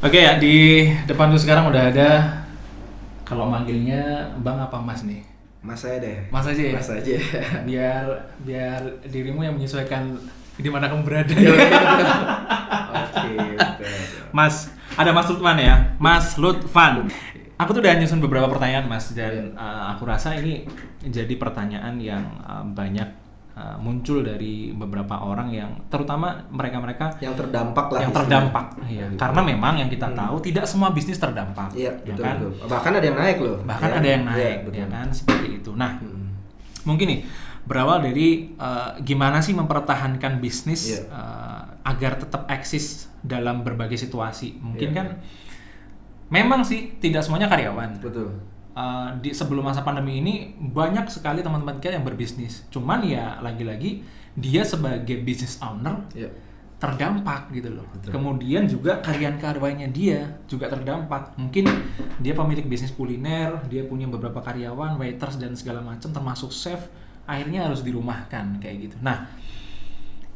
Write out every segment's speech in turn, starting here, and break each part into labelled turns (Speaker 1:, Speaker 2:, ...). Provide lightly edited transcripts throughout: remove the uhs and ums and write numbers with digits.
Speaker 1: Oke ya, di depan tuh sekarang udah ada, kalau manggilnya Bang apa Mas nih?
Speaker 2: Mas saya deh.
Speaker 1: Mas aja ya?
Speaker 2: Mas aja.
Speaker 1: Biar dirimu yang menyesuaikan di mana kamu berada.
Speaker 2: Oke, betul.
Speaker 1: Mas, ada Mas Lutfan ya? Mas Lutfan. Aku tuh udah nyusun beberapa pertanyaan Mas, dan aku rasa ini jadi pertanyaan yang banyak muncul dari beberapa orang yang terutama mereka-mereka
Speaker 2: yang terdampak lah.
Speaker 1: Yang terdampak, iya. Karena memang yang kita tahu tidak semua bisnis terdampak.
Speaker 2: Iya,
Speaker 1: ya
Speaker 2: betul,
Speaker 1: kan?
Speaker 2: betul. Bahkan ada yang naik loh.
Speaker 1: Bahkan
Speaker 2: ya,
Speaker 1: ada yang naik,
Speaker 2: betul.
Speaker 1: ya kan, seperti itu. Nah, mungkin nih berawal dari gimana sih mempertahankan bisnis agar tetap eksis dalam berbagai situasi. Mungkin kan memang sih tidak semuanya karyawan.
Speaker 2: Betul.
Speaker 1: Di sebelum masa pandemi ini banyak sekali teman-teman kita yang berbisnis. Cuman ya lagi-lagi dia sebagai business owner terdampak gitu loh.
Speaker 2: Betul.
Speaker 1: Kemudian juga karyawan-karyawannya dia juga terdampak. Mungkin dia pemilik bisnis kuliner, dia punya beberapa karyawan, waiters dan segala macam termasuk chef, akhirnya harus dirumahkan kayak gitu. Nah,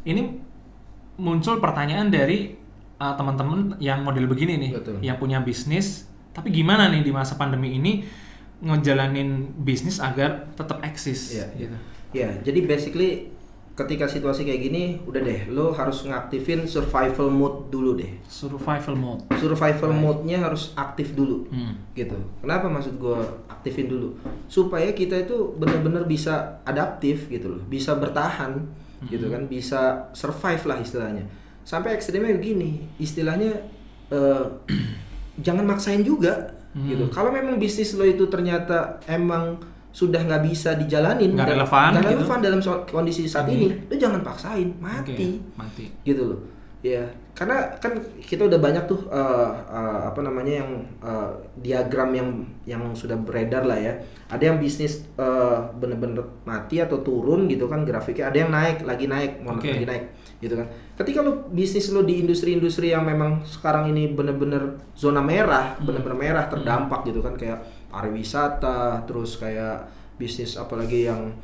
Speaker 1: ini muncul pertanyaan dari teman-teman yang model begini nih.
Speaker 2: Betul.
Speaker 1: Yang punya bisnis, tapi gimana nih di masa pandemi ini ngejalanin bisnis agar tetap eksis gitu.
Speaker 2: Ya, jadi basically ketika situasi kayak gini, udah deh, lo harus ngaktifin survival mode dulu deh.
Speaker 1: Survival mode.
Speaker 2: Survival mode-nya harus aktif dulu, gitu. Kenapa maksud gue aktifin dulu? Supaya kita itu benar-benar bisa adaptif gitu loh, bisa bertahan, gitu kan, bisa survive lah istilahnya. Sampai ekstrimnya begini, istilahnya jangan maksain juga, gitu. Kalau memang bisnis lo itu ternyata emang sudah nggak bisa dijalanin,
Speaker 1: nggak relevan gitu
Speaker 2: dalam kondisi saat ini, lo jangan paksain, mati, gitu loh. Ya, karena kan kita udah banyak tuh diagram yang sudah beredar lah ya. Ada yang bisnis bener-bener mati atau turun gitu kan grafiknya. Ada yang lagi naik, lagi naik, gitu kan. Ketika lo bisnis lo di industri-industri yang memang sekarang ini bener-bener zona merah, bener-bener merah terdampak gitu kan, kayak pariwisata, terus kayak bisnis apalagi yang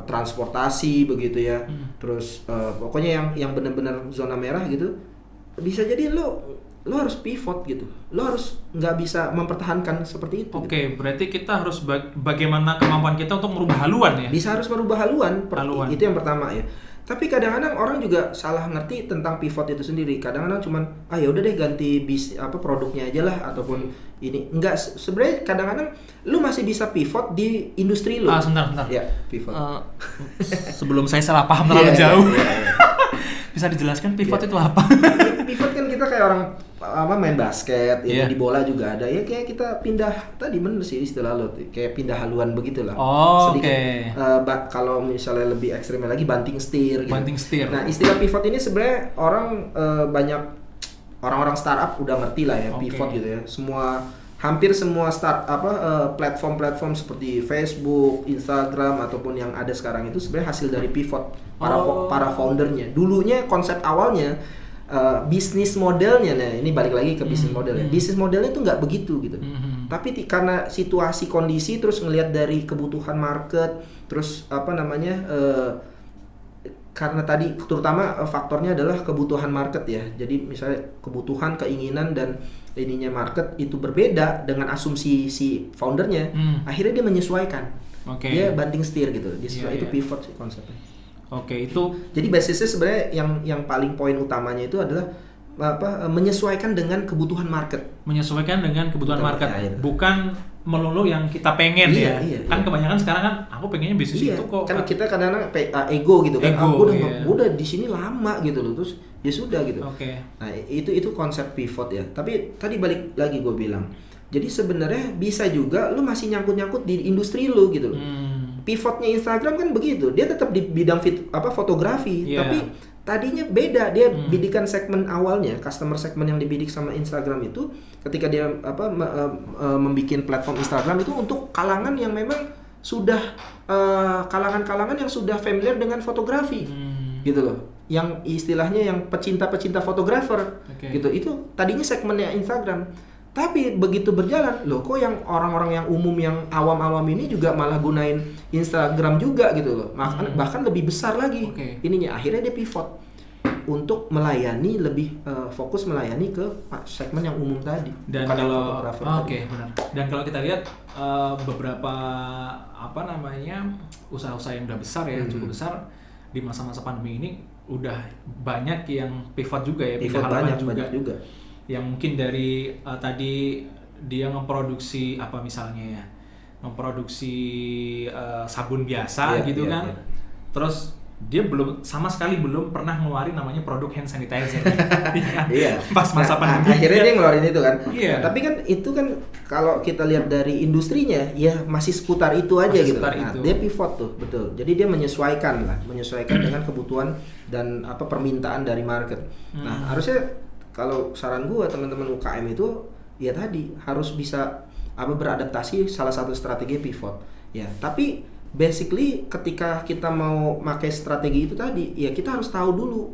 Speaker 2: transportasi begitu ya, terus pokoknya yang benar-benar zona merah gitu, bisa jadi lo harus pivot gitu, lo harus nggak bisa mempertahankan seperti itu.
Speaker 1: Oke, berarti kita harus bagaimana kemampuan kita untuk merubah haluan ya?
Speaker 2: Bisa harus merubah haluan. Itu yang pertama ya. Tapi kadang-kadang orang juga salah ngerti tentang pivot itu sendiri. Kadang-kadang cuman ya udah deh ganti produknya aja lah, ataupun ini enggak. Sebenarnya kadang-kadang lu masih bisa pivot di industri lu.
Speaker 1: Sebentar.
Speaker 2: Ya, pivot.
Speaker 1: Sebelum saya salah paham terlalu jauh. Bisa dijelaskan pivot itu apa?
Speaker 2: Pivot kan kita kayak orang main basket, ya di bola juga ada. Ya kayak kita pindah, tadi bener sih istilah lo, kayak pindah haluan begitulah. Sedikit. Kalau misalnya lebih ekstrimnya lagi banting setir gitu.
Speaker 1: Banting setir.
Speaker 2: Nah, istilah pivot ini sebenarnya banyak orang-orang startup udah ngerti lah ya, pivot gitu ya. Hampir semua platform-platform seperti Facebook, Instagram ataupun yang ada sekarang itu sebenarnya hasil dari pivot para foundernya. Dulunya konsep awalnya bisnis modelnya, nah ini balik lagi ke bisnis modelnya. Bisnis modelnya itu nggak begitu gitu. Tapi karena situasi kondisi, terus ngelihat dari kebutuhan market, terus karena tadi terutama faktornya adalah kebutuhan market ya. Jadi misalnya kebutuhan, keinginan dan ininya market itu berbeda dengan asumsi si foundernya. Akhirnya dia menyesuaikan. Dia banting setir gitu. Itu pivot sih konsepnya.
Speaker 1: Itu.
Speaker 2: Jadi basisnya sebenarnya yang paling poin utamanya itu adalah menyesuaikan dengan kebutuhan market.
Speaker 1: Menyesuaikan dengan kebutuhan market. Bukan melulu yang kita pengen ya. Kan kebanyakan sekarang kan aku pengennya bisnis itu kok.
Speaker 2: Kan kita kadang-kadang ego gitu kan. Aku udah di sini lama gitu loh, terus ya sudah gitu. Nah, itu konsep pivot ya. Tapi tadi balik lagi gue bilang. Jadi sebenarnya bisa juga lu masih nyangkut-nyangkut di industri lu gitu loh. Pivotnya Instagram kan begitu. Dia tetap di bidang fotografi, tapi tadinya beda. Dia bidikan segmen awalnya, customer segmen yang dibidik sama Instagram itu ketika dia membikin platform Instagram itu untuk kalangan yang memang sudah kalangan-kalangan yang sudah familiar dengan fotografi. Gitu loh. Yang istilahnya yang pecinta-pecinta fotografer gitu. Itu tadinya segmennya Instagram. Tapi begitu berjalan, loh kok yang orang-orang yang umum yang awam-awam ini juga malah gunain Instagram juga gitu loh. Bahkan lebih besar lagi ininya. Akhirnya dia pivot. untuk melayani lebih fokus melayani ke segmen yang umum tadi.
Speaker 1: Dan kalau benar. Dan kalau kita lihat beberapa usaha-usaha yang udah besar ya, cukup besar di masa-masa pandemi ini udah banyak yang pivot juga ya,
Speaker 2: pivot banyak juga.
Speaker 1: Yang mungkin dari tadi dia memproduksi misalnya ya, memproduksi sabun biasa gitu kan. Terus dia sama sekali belum pernah ngeluarin namanya produk hand sanitizer.
Speaker 2: Iya.
Speaker 1: Pas masa pandemi.
Speaker 2: Akhirnya dia ngeluarin itu kan.
Speaker 1: Iya.
Speaker 2: Nah, tapi kan itu kan kalau kita lihat dari industrinya ya masih seputar itu aja gitu. Dia pivot tuh, betul. Jadi dia menyesuaikan dengan kebutuhan dan permintaan dari market. Nah, harusnya kalau saran gua teman-teman UKM itu ya tadi harus bisa beradaptasi, salah satu strategi pivot. Ya, tapi basically ketika kita mau pakai strategi itu tadi ya kita harus tahu dulu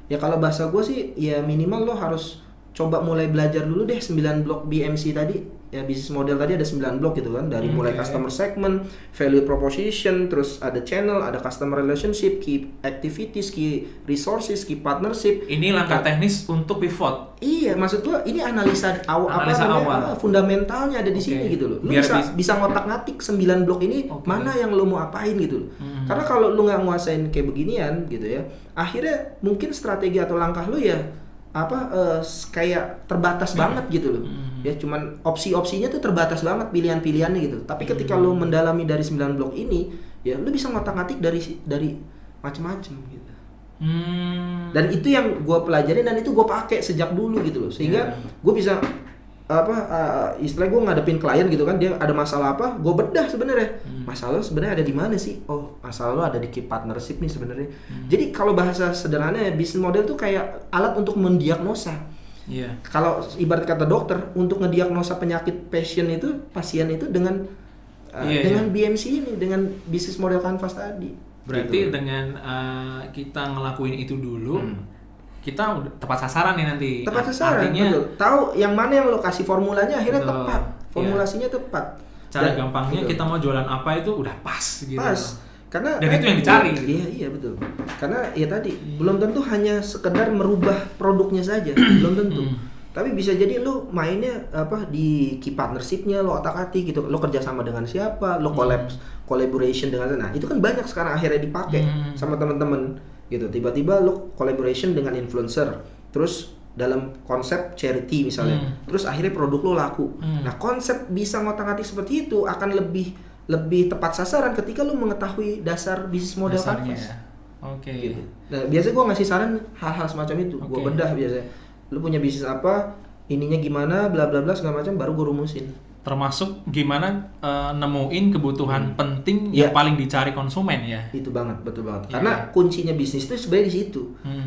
Speaker 2: ya kalau bahasa gue sih ya minimal lo harus coba mulai belajar dulu deh 9 blok BMC tadi ya, business model tadi ada 9 blok gitu kan, dari mulai customer segment, value proposition, terus ada channel, ada customer relationship, key activities, key resources, key partnership.
Speaker 1: Ini langkah teknis untuk pivot.
Speaker 2: Iya, maksud gua ini analisa awal. Fundamentalnya ada di sini gitu loh. Lu bisa ngotak-ngatik 9 blok ini mana yang lu mau apain gitu loh. Karena kalau lu nggak nguasain kayak beginian gitu ya, akhirnya mungkin strategi atau langkah lu ya kayak terbatas banget gitu loh. Ya cuman opsi-opsinya tuh terbatas banget, pilihan-pilihannya gitu. Tapi ketika lu mendalami dari 9 blok ini, ya lu bisa ngotak-ngatik dari macam-macam gitu. Dan itu yang gue pelajari dan itu gue pakai sejak dulu gitu loh. Sehingga gue bisa istilah gue ngadepin klien gitu kan, dia ada masalah apa, gue bedah sebenarnya. Masalah sebenarnya ada di mana sih? Oh, masalah lo ada di key partnership nih sebenarnya. Jadi kalau bahasa sederhananya business model tuh kayak alat untuk mendiagnosa. Kalau ibarat kata dokter untuk ngediagnosa penyakit pasien itu dengan BMC ini, dengan business model canvas tadi.
Speaker 1: Berarti gitu. Dengan kita ngelakuin itu dulu, kita udah tepat sasaran nih nanti.
Speaker 2: Tepat sasaran, betul. Tahu yang mana yang lokasi formulanya akhirnya tepat, formulasinya tepat.
Speaker 1: Cara gampangnya kita mau jualan apa itu udah pas gitu.
Speaker 2: Pas. Karena
Speaker 1: dan itu yang dicari.
Speaker 2: Iya betul. Karena ya tadi belum tentu hanya sekedar merubah produknya saja, belum tentu. Tapi bisa jadi lu mainnya di key partnership-nya lo otak-atik gitu. Lo kerja sama dengan siapa, lo collaboration dengan nah, itu kan banyak sekarang akhirnya dipakai sama teman-teman gitu. Tiba-tiba lo collaboration dengan influencer. Terus dalam konsep charity misalnya. Terus akhirnya produk lo laku. Nah, konsep bisa ngotak-atik seperti itu akan lebih tepat sasaran ketika lu mengetahui dasar bisnis model canvas. Gitu. Nah, biasanya gue ngasih saran hal-hal semacam itu. Gue bedah biasanya. Lu punya bisnis apa, ininya gimana, bla bla bla segala macam, baru gue rumusin.
Speaker 1: Termasuk gimana nemuin kebutuhan penting yang paling dicari konsumen ya.
Speaker 2: Itu banget, betul banget. Karena kuncinya bisnis itu sebenarnya di situ.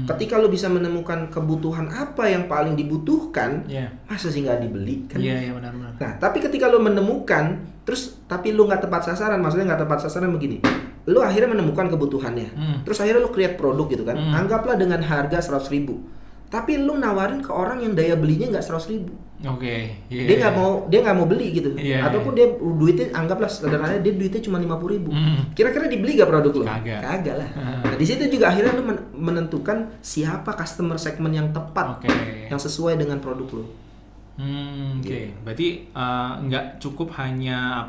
Speaker 2: Ketika lu bisa menemukan kebutuhan apa yang paling dibutuhkan, masa sih nggak dibeli kan?
Speaker 1: Iya benar-benar.
Speaker 2: Nah, tapi ketika lu menemukan, tapi lu nggak tepat sasaran, maksudnya nggak tepat sasaran begini. Lu akhirnya menemukan kebutuhannya. Terus akhirnya lu create produk gitu kan. Anggaplah dengan harga 100.000. Tapi lu nawarin ke orang yang daya belinya nggak 100.000. Dia nggak mau beli gitu. Ataupun dia duitnya anggaplah sederhananya dia duitnya cuma 50.000. Kira-kira dibeli gak produk lu? Kagak lah. Nah, di situ juga akhirnya lu menentukan siapa customer segment yang tepat, yang sesuai dengan produk lu.
Speaker 1: Berarti nggak cukup hanya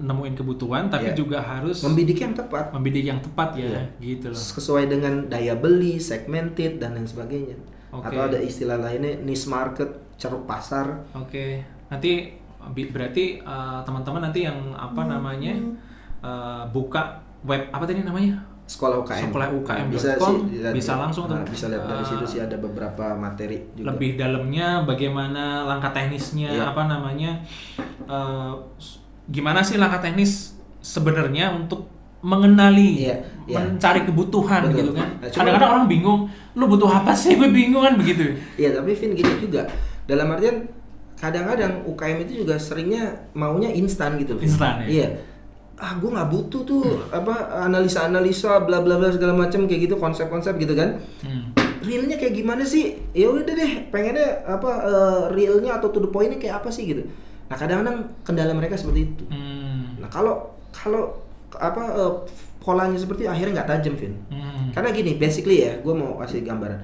Speaker 1: nemuin kebutuhan, tapi juga harus
Speaker 2: membidik yang tepat
Speaker 1: ya, gitu loh.
Speaker 2: Sesuai dengan daya beli, segmented dan lain sebagainya. Atau ada istilah lainnya niche market, ceruk pasar.
Speaker 1: Nanti berarti teman-teman nanti yang buka web apa tadi namanya?
Speaker 2: Sekolah UKM
Speaker 1: bisa langsung tuh.
Speaker 2: Bisa lihat dari situ sih ada beberapa materi juga.
Speaker 1: Lebih dalamnya bagaimana langkah teknisnya gimana sih langkah teknis sebenarnya untuk mengenali, mencari kebutuhan. Betul. Gitu kan. Kadang-kadang orang bingung, lu butuh apa sih? Gue bingung kan begitu.
Speaker 2: Iya, tapi Vin gini juga. Dalam artian kadang-kadang UKM itu juga seringnya maunya instan gitu.
Speaker 1: Instan ya.
Speaker 2: Iya. Gue nggak butuh tuh analisa bla bla bla segala macam kayak gitu, konsep-konsep gitu kan. Realnya kayak gimana sih? Ya udah deh, pengennya realnya atau to the point-nya kayak apa sih gitu. Nah, kadang-kadang kendala mereka seperti itu. Nah, kalau polanya seperti akhirnya nggak tajam, Vin. Karena gini, basically ya, gue mau kasih gambaran.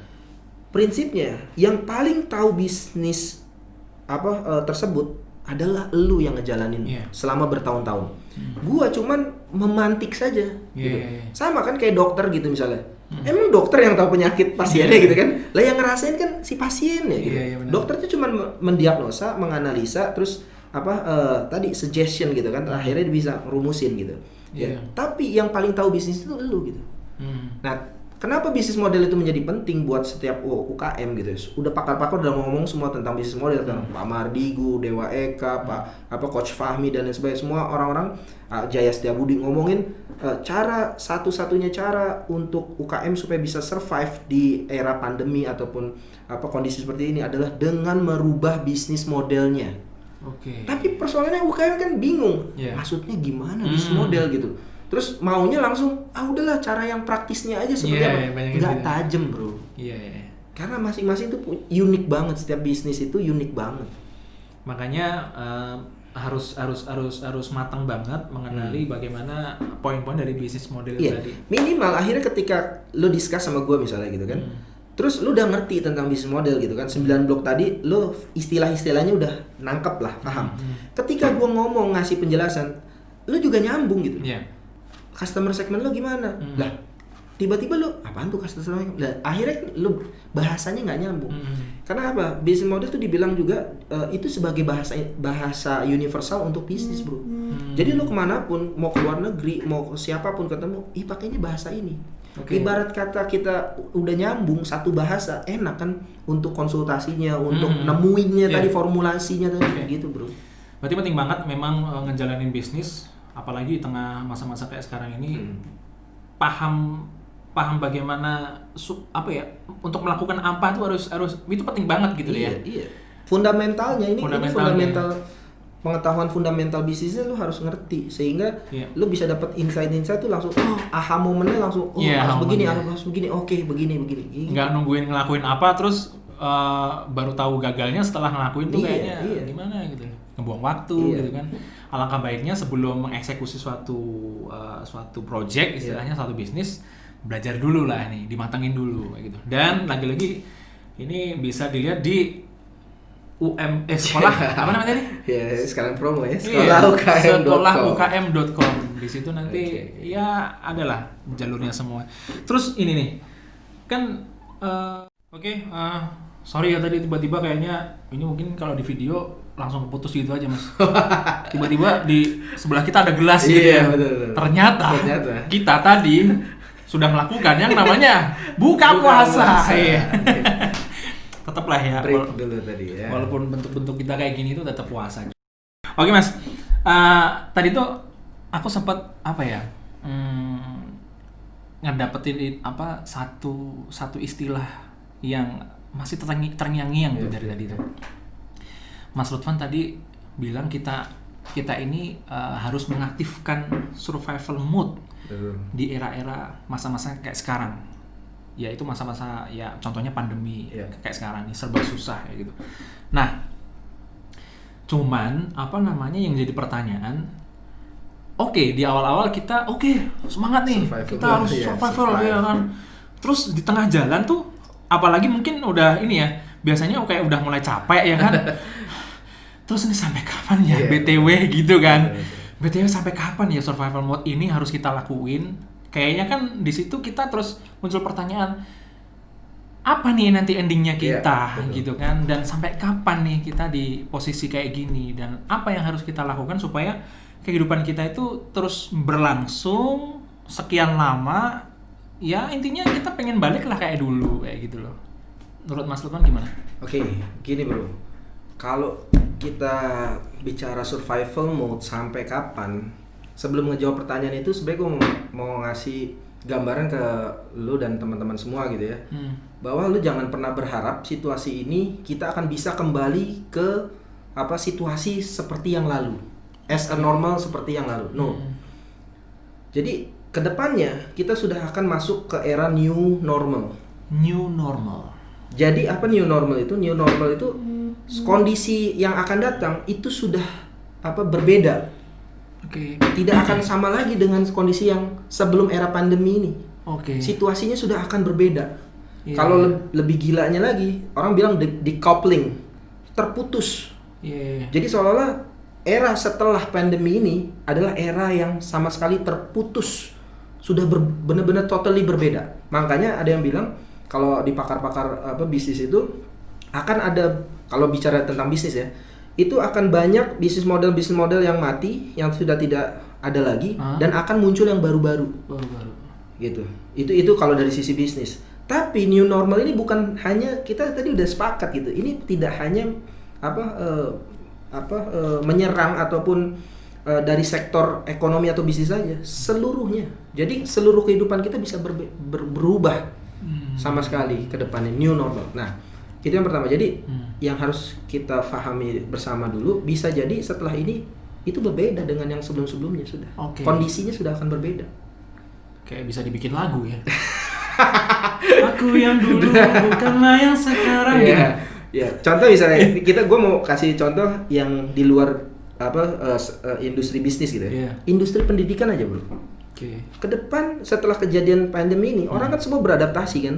Speaker 2: Prinsipnya yang paling tahu bisnis tersebut adalah lu yang ngejalanin selama bertahun-tahun. Gua cuman memantik saja gitu. Sama kan kayak dokter gitu misalnya. Emang dokter yang tahu penyakit pasiennya gitu kan. Lah yang ngerasain kan si pasiennya gitu. Dokter tuh cuman mendiagnosa, menganalisa, terus tadi suggestion gitu kan. Akhirnya dia bisa rumusin gitu. Ya. Tapi yang paling tahu bisnis itu lu gitu. Nah, kenapa bisnis model itu menjadi penting buat setiap UKM gitu? Udah pakar-pakar udah ngomong semua tentang bisnis model kan. Pak Mardigu, Dewa Eka, Coach Fahmi dan lain sebagainya, semua orang-orang Jaya Setiabudi ngomongin cara satu-satunya cara untuk UKM supaya bisa survive di era pandemi ataupun kondisi seperti ini adalah dengan merubah bisnis modelnya. Tapi persoalannya UKM kan bingung. Maksudnya gimana bisnis model gitu? Terus maunya langsung, udahlah cara yang praktisnya aja seperti apa. Nggak tajam, bro. Karena masing-masing itu unik banget, setiap bisnis itu unik banget.
Speaker 1: Makanya harus matang banget mengenali bagaimana poin-poin dari bisnis model tadi.
Speaker 2: Minimal akhirnya ketika lo discuss sama gue misalnya gitu kan. Terus lu udah ngerti tentang bisnis model gitu kan, 9 blok tadi lu istilah-istilahnya udah nangkep lah, paham. Ketika gua ngomong ngasih penjelasan, lu juga nyambung gitu. Customer segment lu gimana? Lah, tiba-tiba lu apaan tuh customer segment? Lah, akhirnya lu bahasanya nggak nyambung. Karena apa? Bisnis model tuh dibilang juga itu sebagai bahasa universal untuk bisnis, bro. Jadi lu kemanapun, mau ke luar negeri, mau ke siapapun ketemu, pakainya bahasa ini. Ibarat kata kita udah nyambung satu bahasa, enak kan untuk konsultasinya, untuk nemuinnya tadi formulasinya tadi gitu, bro.
Speaker 1: Berarti penting banget memang ngejalanin bisnis, apalagi di tengah masa-masa kayak sekarang ini, paham bagaimana untuk melakukan apa tuh harus itu penting banget gitu ya.
Speaker 2: Fundamentalnya ini fundamental pengetahuan fundamental bisnisnya lu harus ngerti sehingga lu bisa dapat insight tuh langsung aha momennya langsung harus begini begini
Speaker 1: nggak nungguin ngelakuin apa terus baru tahu gagalnya setelah ngelakuin tuh kayaknya gimana gitu, ngebuang waktu gitu kan. Alangkah baiknya sebelum mengeksekusi suatu project istilahnya satu bisnis, belajar dulu lah nih, dimatangin dulu kayak gitu. Dan lagi-lagi ini bisa dilihat di sekolah apa namanya tadi?
Speaker 2: Sekarang promo ya.
Speaker 1: Sekolahukm.com. Di situ nanti ya adalah jalurnya semua. Terus ini nih. Kan sorry ya tadi tiba-tiba kayaknya ini mungkin kalau di video langsung keputus gitu aja, Mas. Tiba-tiba di sebelah kita ada gelas gitu ya.
Speaker 2: Betul.
Speaker 1: Ternyata kita tadi sudah melakukan yang namanya buka puasa. Tetaplah ya,
Speaker 2: dulu tadi ya.
Speaker 1: Walaupun bentuk-bentuk kita kayak gini itu tetap puasa. Oke, Mas, tadi tuh aku sempat ngedapetin satu istilah yang masih terngiang-ngiang tuh dari tadi tuh. Mas Lutfan tadi bilang kita ini harus mengaktifkan survival mode di era-era masa-masa kayak sekarang. Ya itu masa-masa ya contohnya pandemi kayak sekarang nih serba susah kayak gitu. Nah, cuman yang jadi pertanyaan, di awal-awal kita semangat nih, kita harus survival ya kan. Terus di tengah jalan tuh apalagi mungkin udah ini ya, biasanya kayak udah mulai capek ya kan. Terus ini sampai kapan ya BTW gitu kan. BTW sampai kapan ya survival mode ini harus kita lakuin? Kayaknya kan di situ kita terus muncul pertanyaan, apa nih nanti endingnya kita gitu kan, dan sampai kapan nih kita di posisi kayak gini, dan apa yang harus kita lakukan supaya kehidupan kita itu terus berlangsung sekian lama. Ya intinya kita pengen balik lah kayak dulu kayak gitu loh. Menurut Mas Lutfan gimana?
Speaker 2: Gini bro, kalau kita bicara survival mode sampai kapan, sebelum ngejawab pertanyaan itu sebenarnya gue mau ngasih gambaran ke lu dan teman-teman semua gitu ya. Bahwa lu jangan pernah berharap situasi ini kita akan bisa kembali ke situasi seperti yang lalu. As a normal seperti yang lalu. No. Jadi kedepannya kita sudah akan masuk ke era new normal.
Speaker 1: New normal.
Speaker 2: Jadi apa new normal itu? New normal itu kondisi yang akan datang itu sudah berbeda. Tidak akan sama lagi dengan kondisi yang sebelum era pandemi ini. Situasinya sudah akan berbeda. Kalau lebih gilanya lagi, orang bilang decoupling, terputus. Jadi seolah-olah era setelah pandemi ini adalah era yang sama sekali terputus, sudah benar-benar totally berbeda. Makanya ada yang bilang kalau di pakar-pakar bisnis itu akan ada, kalau bicara tentang bisnis ya, itu akan banyak bisnis model yang mati, yang sudah tidak ada lagi, dan akan muncul yang baru-baru. Gitu. Itu kalau dari sisi bisnis. Tapi new normal ini bukan hanya, kita tadi udah sepakat gitu. Ini tidak hanya menyerang ataupun dari sektor ekonomi atau bisnis saja, seluruhnya. Jadi seluruh kehidupan kita bisa berubah sama sekali ke depannya, new normal. Nah, itu yang pertama. Jadi yang harus kita pahami bersama dulu, bisa jadi setelah ini itu berbeda dengan yang sebelum-sebelumnya sudah. Kondisinya sudah akan berbeda.
Speaker 1: Kayak bisa dibikin lagu ya. Aku yang dulu bukanlah yang sekarang.
Speaker 2: Ya, contoh misalnya gue mau kasih contoh yang di luar industri bisnis gitu ya. Industri pendidikan aja, Bro. Ke depan setelah kejadian pandemi ini, orang kan semua beradaptasi kan.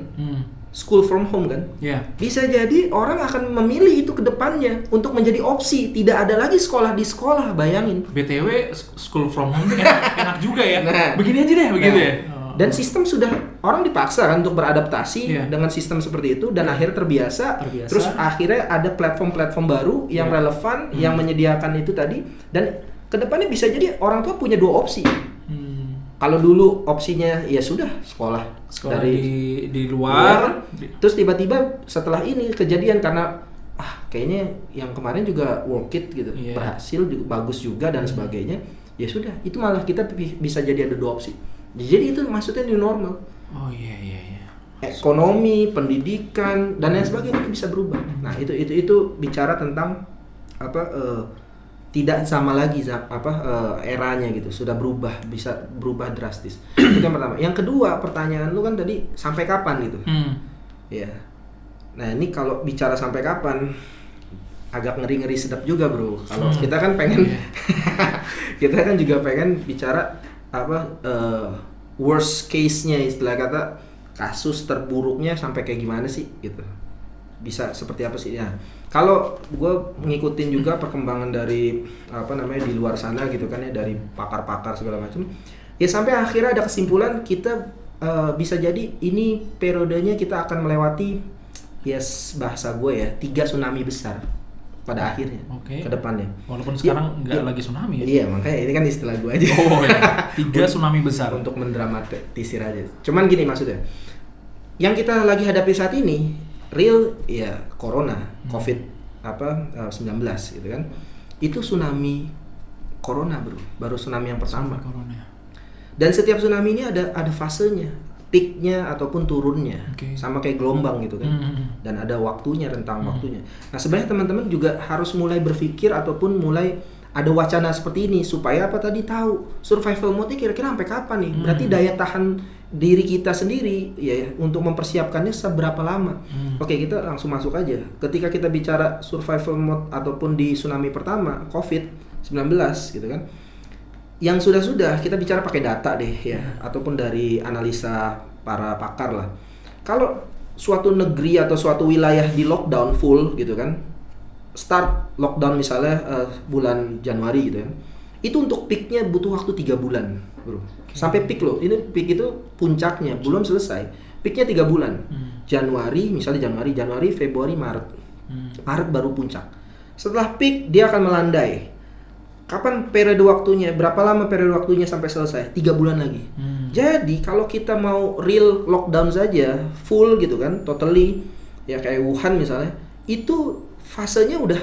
Speaker 2: School from home kan. Bisa jadi orang akan memilih itu ke depannya untuk menjadi opsi, tidak ada lagi sekolah di sekolah, bayangin.
Speaker 1: BTW school from home enak juga ya. Begini aja deh, begitu ya.
Speaker 2: Dan sistem sudah, orang dipaksa kan untuk beradaptasi dengan sistem seperti itu, dan akhirnya terbiasa. Terus akhirnya ada platform-platform baru yang relevan, yang menyediakan itu tadi, dan kedepannya bisa jadi orang tua punya dua opsi. Kalau dulu opsinya ya sudah sekolah
Speaker 1: di luar,
Speaker 2: terus tiba-tiba setelah ini kejadian karena kayaknya yang kemarin juga work it gitu, berhasil juga, bagus juga dan sebagainya, ya sudah, itu malah kita bisa jadi ada dua opsi. Jadi itu maksudnya new normal. Ekonomi, pendidikan dan lain sebagainya itu bisa berubah. Nah, itu bicara tentang tidak sama lagi eranya gitu, sudah berubah, bisa berubah drastis. Itu yang pertama. Yang kedua, pertanyaan lu kan tadi sampai kapan gitu. Ya. Nah, ini kalau bicara sampai kapan agak ngeri-ngeri sedap juga, Bro. Kalau kita kan pengen kita kan juga pengen bicara worst case-nya, istilah kata kasus terburuknya sampai kayak gimana sih gitu, bisa seperti apa sih ya. Kalau gue ngikutin juga perkembangan dari di luar sana gitu kan ya, dari pakar-pakar segala macam ya, sampai akhirnya ada kesimpulan kita bisa jadi ini periodenya kita akan melewati bahasa gue ya 3 tsunami besar pada akhirnya ke depannya.
Speaker 1: Walaupun sekarang nggak lagi tsunami ya.
Speaker 2: Iya, makanya ini kan istilah gue aja.
Speaker 1: 3 tsunami besar
Speaker 2: untuk mendramatisir aja. Cuman gini maksudnya, yang kita lagi hadapi saat ini real ya corona, COVID-19 gitu kan. Itu tsunami corona, Bro. Baru tsunami yang pertama. Dan setiap tsunami ini ada fasenya. Peaknya ataupun turunnya, sama kayak gelombang gitu kan, dan ada waktunya, rentang waktunya. Nah, sebenarnya teman-teman juga harus mulai berpikir ataupun mulai ada wacana seperti ini supaya tahu survival mode kira-kira sampai kapan nih. Berarti daya tahan diri kita sendiri ya untuk mempersiapkannya seberapa lama. Oke, kita langsung masuk aja. Ketika kita bicara survival mode ataupun di tsunami pertama COVID-19 gitu kan, yang sudah kita bicara pakai data deh ya, ataupun dari analisa para pakar lah. Kalau suatu negeri atau suatu wilayah di lockdown full gitu kan, start lockdown misalnya bulan Januari gitu ya, itu untuk peaknya butuh waktu 3 bulan, Bro. Sampai peak loh, ini peak itu puncaknya belum selesai, peaknya 3 bulan. Januari, Februari, Maret. Maret baru puncak. Setelah peak dia akan melandai. Kapan periode waktunya? Berapa lama periode waktunya sampai selesai? 3 bulan lagi. Jadi kalau kita mau real lockdown saja, full gitu kan, totally, ya kayak Wuhan misalnya, itu fasenya udah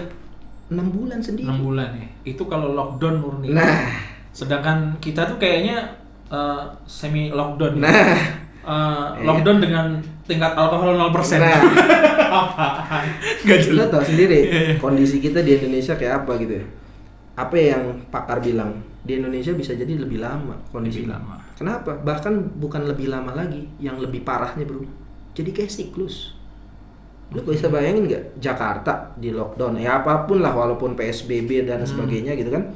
Speaker 2: 6 bulan sendiri.
Speaker 1: 6 bulan ya? Itu kalau lockdown murni.
Speaker 2: Nah.
Speaker 1: Sedangkan kita tuh kayaknya semi lockdown. Lockdown dengan tingkat alkohol 0%.
Speaker 2: Nah.
Speaker 1: Apaan?
Speaker 2: Lo tau sendiri kondisi kita di Indonesia kayak apa gitu ya. Apa yang pakar bilang, di Indonesia bisa jadi lebih lama kondisi.
Speaker 1: Lebih lama.
Speaker 2: Kenapa? Bahkan bukan lebih lama lagi, yang lebih parahnya, Bro. Jadi kayak siklus. Lu bisa bayangin nggak Jakarta di lockdown? Ya apapun lah, walaupun PSBB dan sebagainya gitu kan.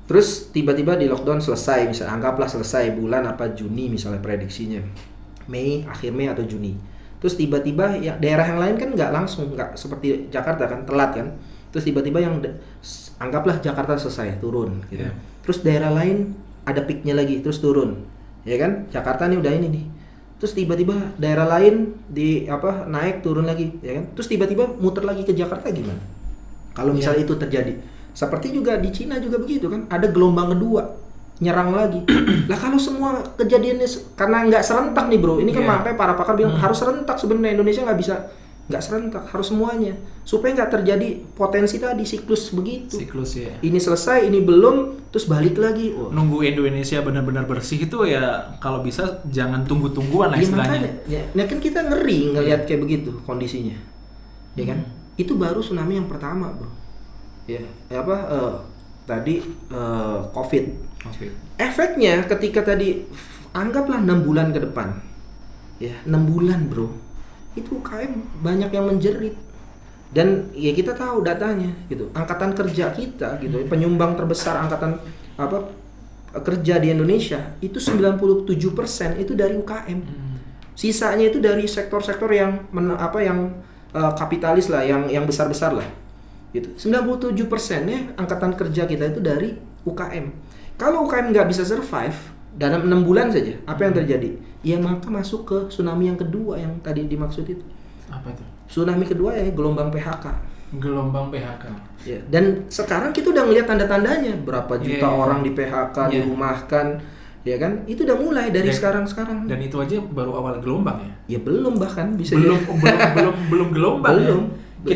Speaker 2: Terus tiba-tiba di lockdown selesai, misalnya anggaplah selesai bulan Juni misalnya prediksinya, akhir Mei atau Juni. Terus tiba-tiba ya daerah yang lain kan nggak seperti Jakarta kan, telat kan. Terus tiba-tiba anggaplah Jakarta selesai turun gitu.
Speaker 1: Yeah.
Speaker 2: Terus daerah lain ada peaknya lagi terus turun, ya kan? Jakarta nih udah ini nih. Terus tiba-tiba daerah lain naik turun lagi, ya kan? Terus tiba-tiba muter lagi ke Jakarta gimana? Kalau misalnya itu terjadi. Seperti juga di Cina juga begitu kan, ada gelombang kedua nyerang lagi. Lah kalau semua kejadiannya karena nggak serentak nih bro, ini kan sampai para pakar bilang harus serentak sebenarnya, Indonesia nggak serentak, harus semuanya supaya nggak terjadi potensi tadi siklus begitu.
Speaker 1: Siklus ya.
Speaker 2: Ini selesai, ini belum, terus balik lagi.
Speaker 1: Nunggu Indonesia benar-benar bersih itu ya kalau bisa jangan tunggu-tungguan lah istilahnya.
Speaker 2: Ya kan kita ngeri ngelihat kayak begitu kondisinya, ya kan? Itu baru tsunami yang pertama bro. Ya, tadi COVID. Efeknya ketika tadi anggaplah 6 bulan ke depan, ya 6 bulan bro, itu UKM banyak yang menjerit. Dan ya kita tahu datanya gitu, angkatan kerja kita gitu, penyumbang terbesar angkatan kerja di Indonesia itu 97% itu dari UKM. Sisanya itu dari sektor-sektor yang kapitalis lah, yang besar-besar lah. Gitu. 97%-nya angkatan kerja kita itu dari UKM. Kalau UKM nggak bisa survive dalam 6 bulan saja, apa yang terjadi? Ya maka masuk ke tsunami yang kedua yang tadi dimaksud itu.
Speaker 1: Apa itu?
Speaker 2: Tsunami kedua ya gelombang PHK.
Speaker 1: Gelombang PHK.
Speaker 2: Ya. Dan sekarang kita udah ngelihat tanda-tandanya, berapa juta orang di PHK, dirumahkan, ya kan? Itu udah mulai dari sekarang.
Speaker 1: Dan itu aja baru awal gelombang ya?
Speaker 2: Ya belum bahkan bisa
Speaker 1: belum gelombang.
Speaker 2: Belum.
Speaker 1: Ya?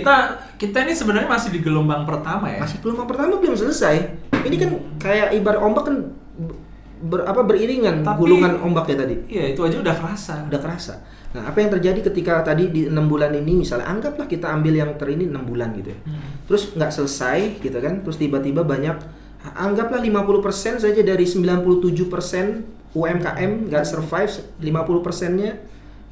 Speaker 1: Kita ini sebenarnya masih di gelombang pertama ya.
Speaker 2: Masih gelombang pertama belum selesai. Ini kan kayak ibarat ombak kan beriringan. Tapi, gulungan ombaknya tadi.
Speaker 1: Iya, itu aja udah kerasa.
Speaker 2: Nah, apa yang terjadi ketika tadi di 6 bulan ini, misalnya anggaplah kita ambil yang 6 bulan gitu ya. Terus nggak selesai gitu kan. Terus tiba-tiba banyak, anggaplah 50% saja dari 97% UMKM nggak survive, 50%-nya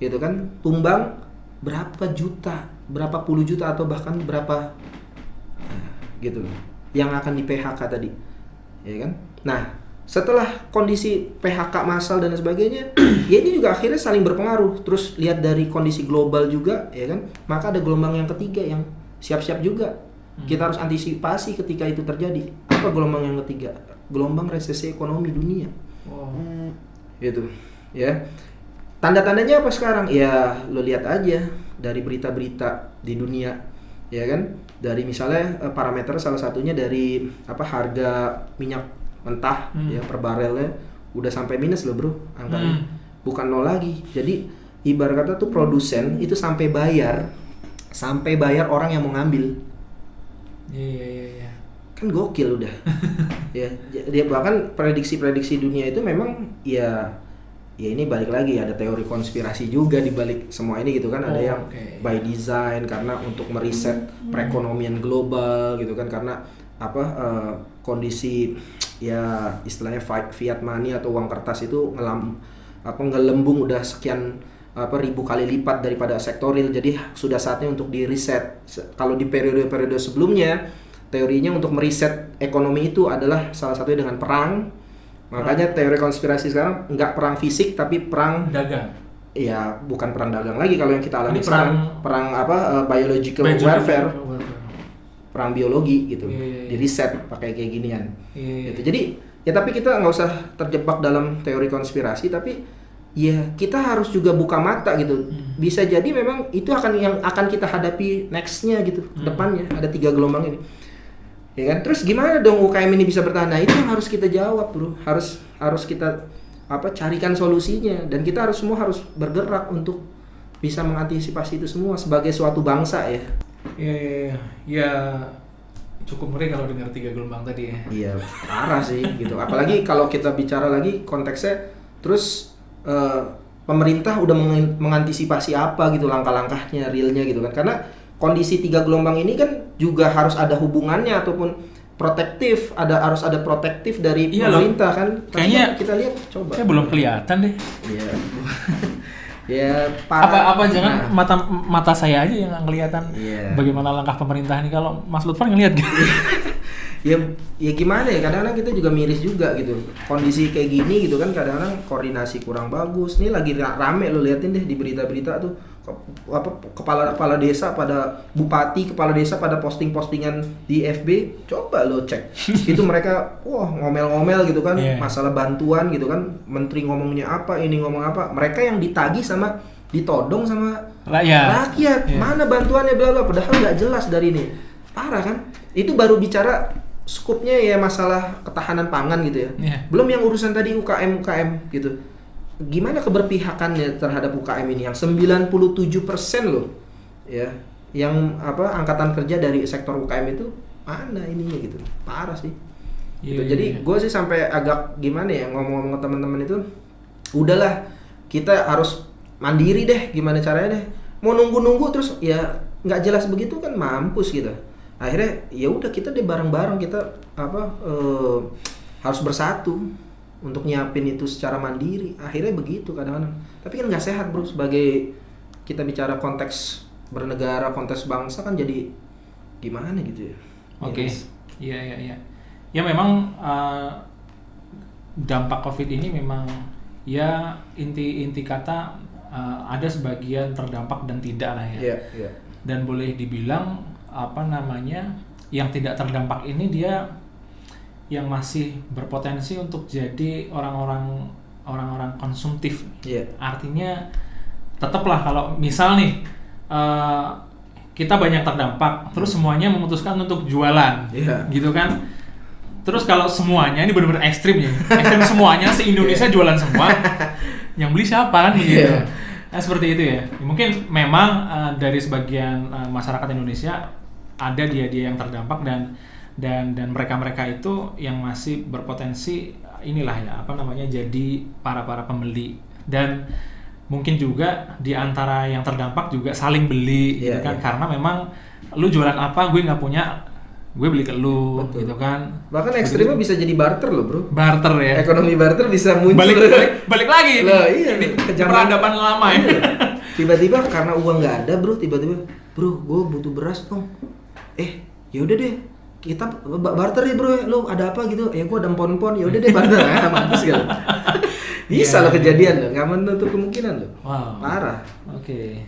Speaker 2: gitu kan, tumbang. Berapa puluh juta atau bahkan berapa gitu loh yang akan di PHK tadi, ya kan? Nah, setelah kondisi PHK massal dan sebagainya, ya ini juga akhirnya saling berpengaruh. Terus lihat dari kondisi global juga, ya kan? Maka ada gelombang yang ketiga yang siap-siap juga. Kita harus antisipasi ketika itu terjadi. Apa gelombang yang ketiga? Gelombang resesi ekonomi dunia. Gitu, ya. Tanda-tandanya apa sekarang? Ya lo lihat aja dari berita-berita di dunia, ya kan? Dari misalnya parameter salah satunya dari harga minyak mentah ya per barelnya udah sampai minus loh bro angkanya, bukan nol lagi. Jadi ibarat kata tuh produsen itu sampai bayar orang yang mau ngambil.
Speaker 1: Iya.
Speaker 2: Kan gokil udah. Ya, dia bahkan prediksi dunia itu memang ya ini balik lagi ada teori konspirasi juga di balik semua ini gitu kan. Ada yang by design karena untuk meriset perekonomian global gitu kan, karena kondisi ya istilahnya fiat money atau uang kertas itu ngelembung udah sekian ribu kali lipat daripada sektoril. Jadi sudah saatnya untuk di reset. Kalau di periode-periode sebelumnya teorinya untuk meriset ekonomi itu adalah salah satunya dengan perang. Makanya teori konspirasi sekarang nggak perang fisik tapi perang
Speaker 1: dagang.
Speaker 2: Iya, bukan perang dagang lagi kalau yang kita alami sekarang. Perang biological warfare. Perang biologi gitu. Di riset pakai kayak ginian. Gitu. Jadi ya tapi kita nggak usah terjebak dalam teori konspirasi, tapi ya kita harus juga buka mata gitu. Bisa jadi memang itu yang akan kita hadapi nextnya gitu, depannya ada 3 gelombang ini. Ya kan? Terus gimana dong UKM ini bisa bertahan? Nah, itu yang harus kita jawab, bro. Harus kita carikan solusinya, dan kita semua harus bergerak untuk bisa mengantisipasi itu semua sebagai suatu bangsa ya.
Speaker 1: Iya. Ya cukup ngeri kalau dengar 3 gelombang tadi ya.
Speaker 2: Iya, parah sih gitu. Apalagi kalau kita bicara lagi konteksnya terus pemerintah udah mengantisipasi apa gitu langkah-langkahnya realnya gitu kan. Karena kondisi 3 gelombang ini kan juga harus ada hubungannya ataupun protektif, harus ada protektif dari pemerintah kan.
Speaker 1: Kayaknya
Speaker 2: kita lihat coba.
Speaker 1: Kayak belum kelihatan deh.
Speaker 2: Iya. Ya,
Speaker 1: apa jangan mata saya aja yang nggak kelihatan. Bagaimana langkah pemerintah ini? Kalau Mas Lutfan ngelihat gitu.
Speaker 2: ya gimana ya, kadang-kadang kita juga miris juga gitu kondisi kayak gini gitu kan, kadang-kadang koordinasi kurang bagus. Ini lagi rame lo liatin deh di berita-berita tuh, kepala desa pada bupati, kepala desa pada postingan di FB, coba lo cek itu mereka ngomel-ngomel gitu kan, masalah bantuan gitu kan, menteri ngomongnya apa, ini ngomong apa, mereka yang ditagih sama ditodong sama rakyat. Mana bantuannya bla bla, padahal nggak jelas dari ini. Parah kan? Itu baru bicara skupnya ya masalah ketahanan pangan gitu ya. Belum yang urusan tadi UKM gitu. Gimana keberpihakannya terhadap UKM ini yang 97% loh. Ya. Yang angkatan kerja dari sektor UKM itu mana ininya gitu. Parah sih. Gitu. Jadi gue sih sampai agak gimana ya ngomong-ngomong ke teman-teman itu, udahlah kita harus mandiri deh, gimana caranya deh. Mau nunggu terus ya nggak jelas begitu kan mampus gitu. Akhirnya ya udah kita deh bareng-bareng kita harus bersatu untuk nyiapin itu secara mandiri. Akhirnya begitu kadang-kadang. Tapi kan nggak sehat bro, sebagai kita bicara konteks bernegara, konteks bangsa kan jadi gimana gitu ya.
Speaker 1: Oke. Iya. Ya memang dampak COVID ini memang ya inti kata ada sebagian terdampak dan tidak lah ya.
Speaker 2: Iya.
Speaker 1: Dan boleh dibilang yang tidak terdampak ini dia yang masih berpotensi untuk jadi orang-orang konsumtif. Artinya tetaplah kalau misal nih kita banyak terdampak, terus semuanya memutuskan untuk jualan, gitu kan. Terus kalau semuanya ini benar-benar ekstrim semuanya se-Indonesia jualan semua, yang beli siapa kan gitu. Nah, seperti itu ya. Mungkin memang dari sebagian masyarakat Indonesia ada dia yang terdampak dan mereka itu yang masih berpotensi jadi para pembeli, dan mungkin juga di antara yang terdampak juga saling beli gitu kan. Karena memang lu jualan apa gue nggak punya, gue beli ke lu. Betul. Gitu kan.
Speaker 2: Bahkan ekstrimnya bisa jadi barter loh bro.
Speaker 1: Barter ya.
Speaker 2: Ekonomi barter bisa muncul.
Speaker 1: Balik lagi.
Speaker 2: Loh, iya.
Speaker 1: Peradaban lama ya.
Speaker 2: Tiba-tiba karena uang nggak ada bro, bro gue butuh beras dong. Ya udah deh kita barter ya bro, lo ada apa gitu? Gue ada empon-empon, ya udah deh barter. Mampus gitu. Bisa loh kejadian loh, nggak menutup kemungkinan loh.
Speaker 1: Wow.
Speaker 2: Parah.
Speaker 1: Oke.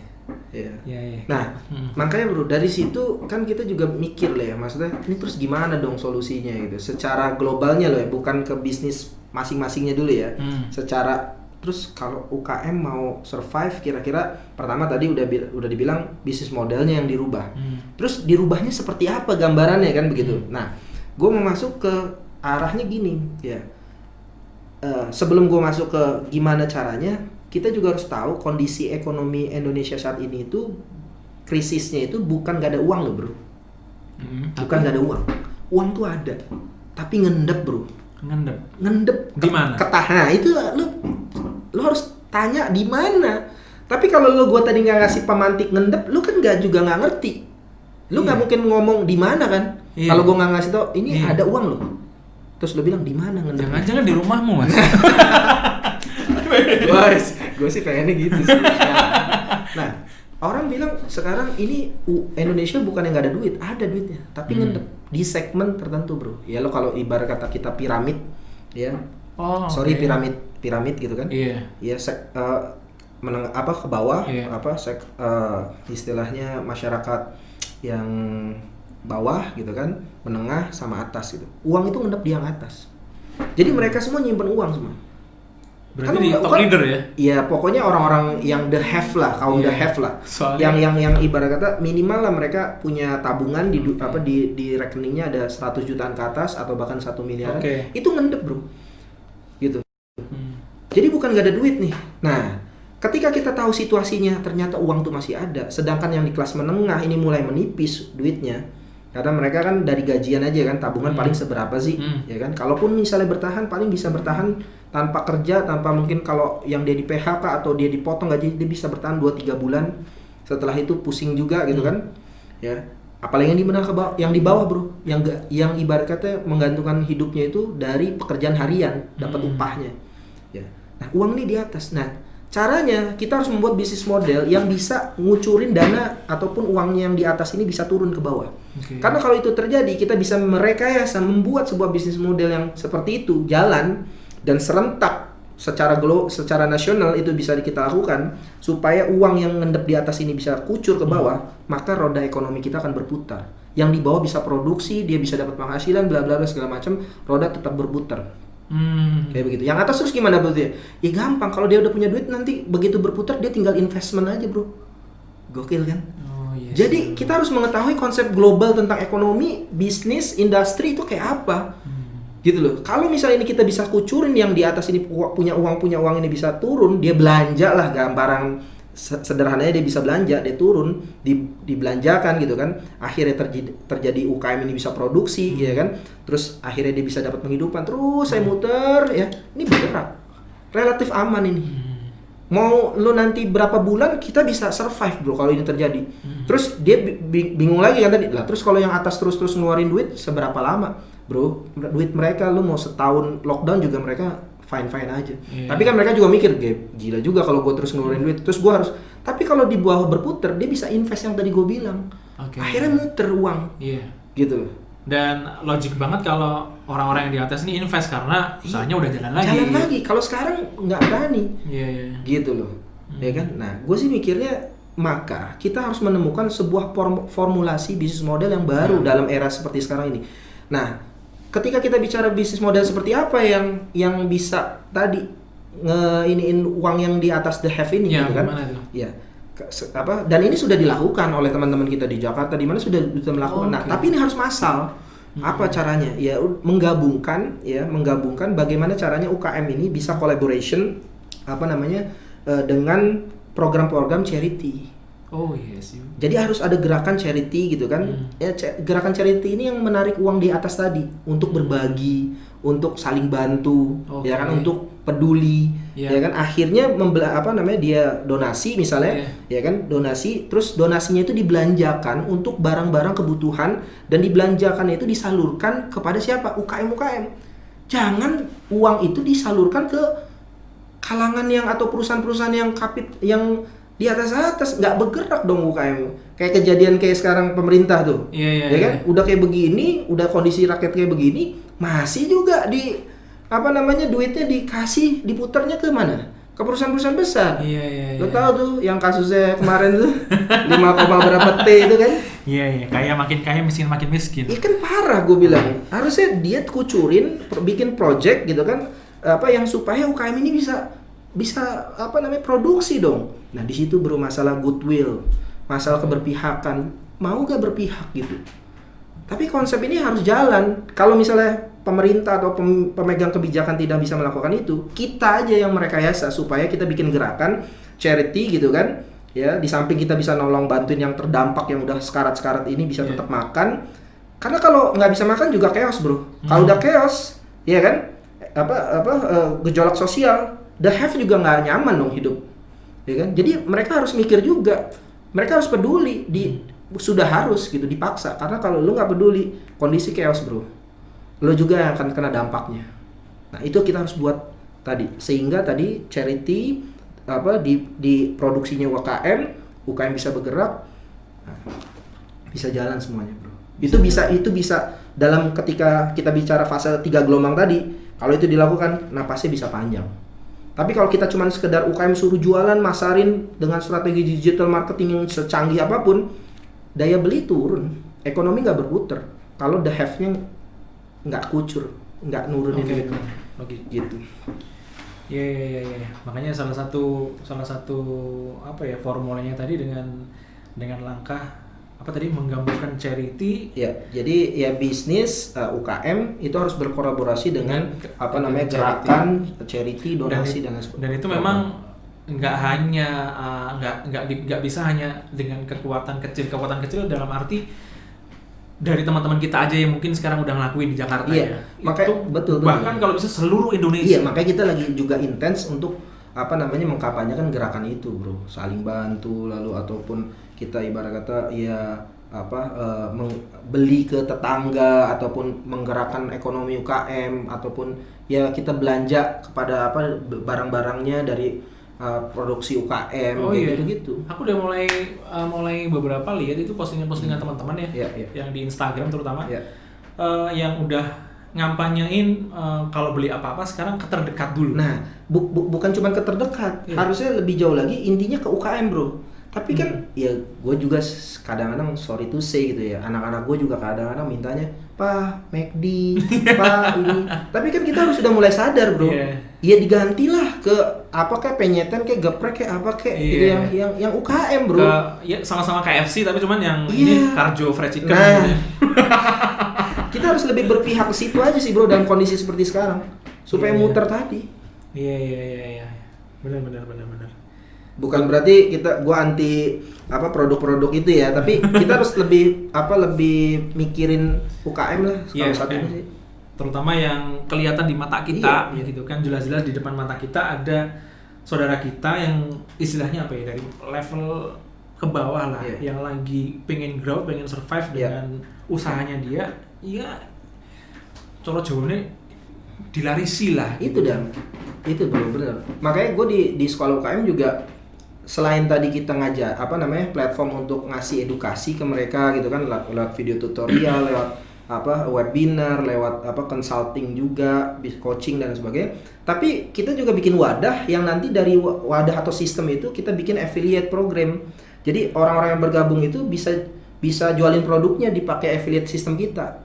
Speaker 2: Yeah. Nah, makanya bro dari situ kan kita juga mikir lah ya, maksudnya ini terus gimana dong solusinya gitu, secara globalnya loh ya, bukan ke bisnis masing-masingnya dulu ya. Secara terus kalau UKM mau survive, kira-kira pertama tadi udah dibilang bisnis modelnya yang dirubah. Terus dirubahnya seperti apa gambarannya kan begitu. Nah, gue mau masuk ke arahnya gini ya. Sebelum gue masuk ke gimana caranya, kita juga harus tahu kondisi ekonomi Indonesia saat ini itu krisisnya itu bukan gak ada uang loh bro. Bukan gak ada uang. Uang tuh ada, tapi ngendep bro. Ngendep.
Speaker 1: Di mana?
Speaker 2: Nah itu lu harus tanya di mana. Tapi kalau gue tadi nggak ngasih pemantik ngendep, lu kan juga nggak ngerti. Lu nggak mungkin ngomong di mana kan? Kalau gue nggak ngasih tau, ini ada uang lo. Terus lu bilang di mana ngendep?
Speaker 1: Jangan-jangan di rumahmu mas.
Speaker 2: Guys, gue sih pengennya gitu sih. Nah, orang bilang sekarang ini Indonesia bukan yang nggak ada duit, ada duitnya, tapi ngendep di segmen tertentu bro. Ya lo kalau ibarat kata kita piramid, ya. Piramid gitu kan? Ya ke bawah, istilahnya masyarakat yang bawah gitu kan, menengah sama atas gitu. Uang itu ngendap di yang atas. Jadi mereka semua nyimpen uang semua.
Speaker 1: Berarti di top leader ya?
Speaker 2: Iya, pokoknya orang-orang yang the have lah, kaum the have lah. Yang ibarat kata minimal lah mereka punya tabungan di rekeningnya ada 100 jutaan ke atas atau bahkan 1 miliar. Itu ngendep bro. Gitu. Jadi bukan gak ada duit nih. Nah, ketika kita tahu situasinya ternyata uang tuh masih ada, sedangkan yang di kelas menengah ini mulai menipis duitnya. Karena mereka kan dari gajian aja kan, tabungan paling seberapa sih, ya kan? Kalaupun misalnya bertahan, paling bisa bertahan tanpa kerja, tanpa mungkin kalau yang dia di PHK atau dia dipotong gaji, dia bisa bertahan 2-3 bulan. Setelah itu pusing juga gitu kan, ya. Apalagi yang di menengah ke bawah, yang di bawah bro, yang ibarat kata menggantungkan hidupnya itu dari pekerjaan harian, dapat upahnya, ya. Nah uang nih di atas. Nah Caranya kita harus membuat bisnis model yang bisa ngucurin dana ataupun uangnya yang di atas ini bisa turun ke bawah. Karena kalau itu terjadi, kita bisa merekayasa membuat sebuah bisnis model yang seperti itu jalan dan serentak secara nasional itu bisa kita lakukan supaya uang yang ngendap di atas ini bisa kucur ke bawah, maka roda ekonomi kita akan berputar. Yang di bawah bisa produksi, dia bisa dapat penghasilan, bla bla bla segala macam, roda tetap berputar. Kayak begitu. Yang atas terus gimana berarti? Ya gampang, kalau dia udah punya duit nanti begitu berputar dia tinggal investment aja, bro. Gokil kan? Yes. Jadi kita harus mengetahui konsep global tentang ekonomi, bisnis, industri itu kayak apa. Gitu loh. Kalau misalnya ini kita bisa kucurin yang di atas ini punya uang ini bisa turun, dia belanja lah gambaran sederhananya, dia bisa belanja, dia turun, dibelanjakan gitu kan. Akhirnya terjadi UKM ini bisa produksi, ya kan. Terus akhirnya dia bisa dapat penghidupan. Terus saya muter, ya. Ini bergerak. Relatif aman ini. Mau lo nanti berapa bulan kita bisa survive, bro, kalau ini terjadi. Terus dia bingung lagi kan tadi. Lah terus kalau yang atas terus ngeluarin duit seberapa lama? Bro, duit mereka lo mau setahun lockdown juga mereka fine aja. Tapi kan mereka juga mikir, gila juga kalau gue terus ngeluarin duit, terus gue harus. Tapi kalau di bawah berputar, dia bisa invest yang tadi gue bilang. Akhirnya muter uang. Gitu.
Speaker 1: Dan logik banget kalau orang-orang yang di atas ini invest karena usahanya udah jalan lagi.
Speaker 2: Jalan lagi. Kalau sekarang nggak berani. Gitu loh. Ya kan? Nah, gue sih mikirnya maka kita harus menemukan sebuah formulasi bisnis model yang baru dalam era seperti sekarang ini. Nah, ketika kita bicara bisnis model seperti apa yang bisa tadi ngeiniin uang yang di atas the have ini, gitu kan? Ya, dan ini sudah dilakukan oleh teman-teman kita di Jakarta, di mana sudah melakukan. Nah, tapi ini harus massal. Apa caranya? Ya, menggabungkan bagaimana caranya UKM ini bisa collaboration dengan program-program charity. Jadi harus ada gerakan charity gitu kan. Gerakan charity ini yang menarik uang di atas tadi untuk berbagi, untuk saling bantu, ya kan, untuk peduli, ya kan. Akhirnya dia donasi misalnya, ya kan, donasi, terus donasinya itu dibelanjakan untuk barang-barang kebutuhan dan dibelanjakan itu disalurkan kepada siapa? UKM. Jangan uang itu disalurkan ke kalangan atau perusahaan-perusahaan yang di atas nggak bergerak dong UKM. Kayak kejadian kayak sekarang pemerintah tuh, ya kan, udah kayak begini, udah kondisi rakyat kayak begini, masih juga duitnya diputarnya ke mana? Ke perusahaan-perusahaan besar. Lo tahu tuh yang kasusnya kemarin tuh 5, berapa T itu kan?
Speaker 1: Kaya makin kaya, miskin makin miskin.
Speaker 2: Kan parah, gue bilang. Harusnya dia kucurin, bikin project gitu kan, yang supaya UKM ini bisa produksi dong. Nah, di situ baru masalah goodwill, masalah keberpihakan, mau gak berpihak gitu. Tapi konsep ini harus jalan. Kalau misalnya pemerintah atau pemegang kebijakan tidak bisa melakukan itu, kita aja yang merekayasa supaya kita bikin gerakan charity gitu kan. Ya, di samping kita bisa nolong bantuin yang terdampak yang udah sekarat-sekarat ini bisa tetap makan. Karena kalau nggak bisa makan juga chaos, bro. Kalau udah chaos, ya kan? Gejolak sosial, the have juga nggak nyaman dong hidup, ya kan? Jadi mereka harus mikir juga, mereka harus peduli, sudah harus gitu, dipaksa. Karena kalau lu nggak peduli, kondisi chaos, bro, lu juga yang akan kena dampaknya. Nah, itu kita harus buat tadi, sehingga tadi charity di produksinya UKM bisa bergerak, bisa jalan semuanya, bro. Itu bisa dalam ketika kita bicara fase 3 gelombang tadi, kalau itu dilakukan, napasnya bisa panjang. Tapi kalau kita cuma sekedar UKM suruh jualan, masarin dengan strategi digital marketing yang secanggih apapun, daya beli turun, ekonomi nggak berputar. Kalau the have-nya nggak kucur, nggak nurunin gitu. Gitu.
Speaker 1: Iya. Makanya salah satu formulanya tadi dengan langkah menggabungkan charity.
Speaker 2: Ya, jadi ya bisnis UKM itu harus berkolaborasi dengan gerakan charity, donasi dan sebagainya.
Speaker 1: Dan itu memang nggak bisa hanya dengan kekuatan kecil dalam arti dari teman-teman kita aja yang mungkin sekarang udah ngelakuin di Jakarta.
Speaker 2: Makanya betul.
Speaker 1: Bahkan kalau bisa seluruh Indonesia.
Speaker 2: Makanya kita lagi juga intens untuk mengkampanyekan gerakan itu, bro. Saling bantu, lalu ataupun kita ibarat kata beli ke tetangga ataupun menggerakkan ekonomi UKM ataupun ya kita belanja kepada barang-barangnya dari produksi UKM gitu-gitu.
Speaker 1: Aku udah mulai beberapa lihat itu postingan teman-teman ya, yang di Instagram terutama, yang udah ngampanyein kalau beli apa-apa sekarang ke terdekat dulu.
Speaker 2: Nah, bukan cuma ke terdekat, harusnya lebih jauh lagi, intinya ke UKM bro. Tapi kan ya gue juga kadang-kadang sorry to say gitu ya, anak-anak gue juga kadang-kadang mintanya, Pak McD, Pak ini. Tapi kan kita harus sudah mulai sadar bro. Ya digantilah ke apa kayak penyetan kayak geprek kayak apa kayak gitu yang UKM bro.
Speaker 1: Ya sama-sama KFC tapi cuman yang ini Carjo fried chicken.
Speaker 2: Nah, gitu. Kita harus lebih berpihak ke situ aja sih bro dalam kondisi seperti sekarang supaya muter tadi.
Speaker 1: Iya. Benar.
Speaker 2: Bukan berarti gua anti produk-produk itu ya, tapi kita harus lebih mikirin UKM lah kalau saat ini sih.
Speaker 1: Terutama yang kelihatan di mata kita gitu kan, jelas-jelas di depan mata kita ada saudara kita yang istilahnya apa ya, dari level ke bawah lah, yang lagi pengen grow, pengen survive dengan usahanya dia, coro jauhnya dilarisi lah.
Speaker 2: Itu itu benar. Makanya gue di sekolah UKM juga selain tadi kita ngajar platform untuk ngasih edukasi ke mereka gitu kan, lewat video tutorial, lewat webinar, lewat consulting juga, coaching dan sebagainya. Tapi kita juga bikin wadah yang nanti dari wadah atau sistem itu kita bikin affiliate program. Jadi orang-orang yang bergabung itu bisa jualin produknya dipakai affiliate sistem kita.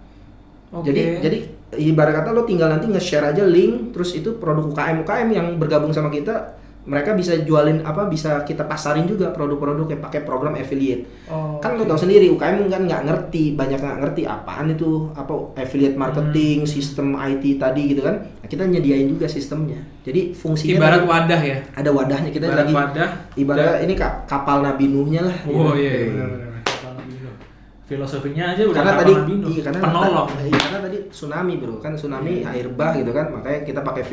Speaker 2: Jadi ibarat kata lo tinggal nanti nge-share aja link, terus itu produk UKM yang bergabung sama kita, mereka bisa jualin bisa kita pasarin juga produk-produk yang pakai program affiliate. Kan lo tahu sendiri UKM kan nggak ngerti apaan itu affiliate marketing, sistem IT tadi gitu kan. Nah, kita nyediain juga sistemnya. Jadi fungsinya
Speaker 1: ibarat wadah ya.
Speaker 2: Ada wadahnya, kita ibarat lagi wadah. Ibarat ini kapal Nabi Nuhnya lah.
Speaker 1: Benar. Filosofinya aja udah
Speaker 2: karena tadi
Speaker 1: penolong.
Speaker 2: Karena tadi tsunami bro, kan tsunami air bah gitu kan, makanya kita pakai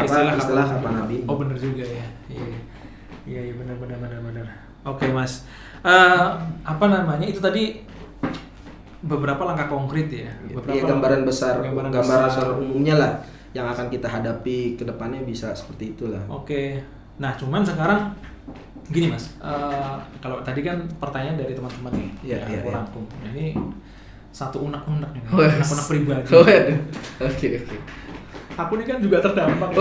Speaker 2: istilah kapal Nabi.
Speaker 1: Oh benar juga ya. Iya benar. Oke mas, itu tadi beberapa langkah konkret ya.
Speaker 2: Gambaran besar umumnya lah yang akan kita hadapi ke depannya, bisa seperti itulah.
Speaker 1: Oke. Nah cuman sekarang gini mas, kalau tadi kan pertanyaan dari teman-teman nih, aku rangkum. Ini satu unek-unek nih, unek-unek pribadi.
Speaker 2: Oke.
Speaker 1: Aku ini kan juga terdampak.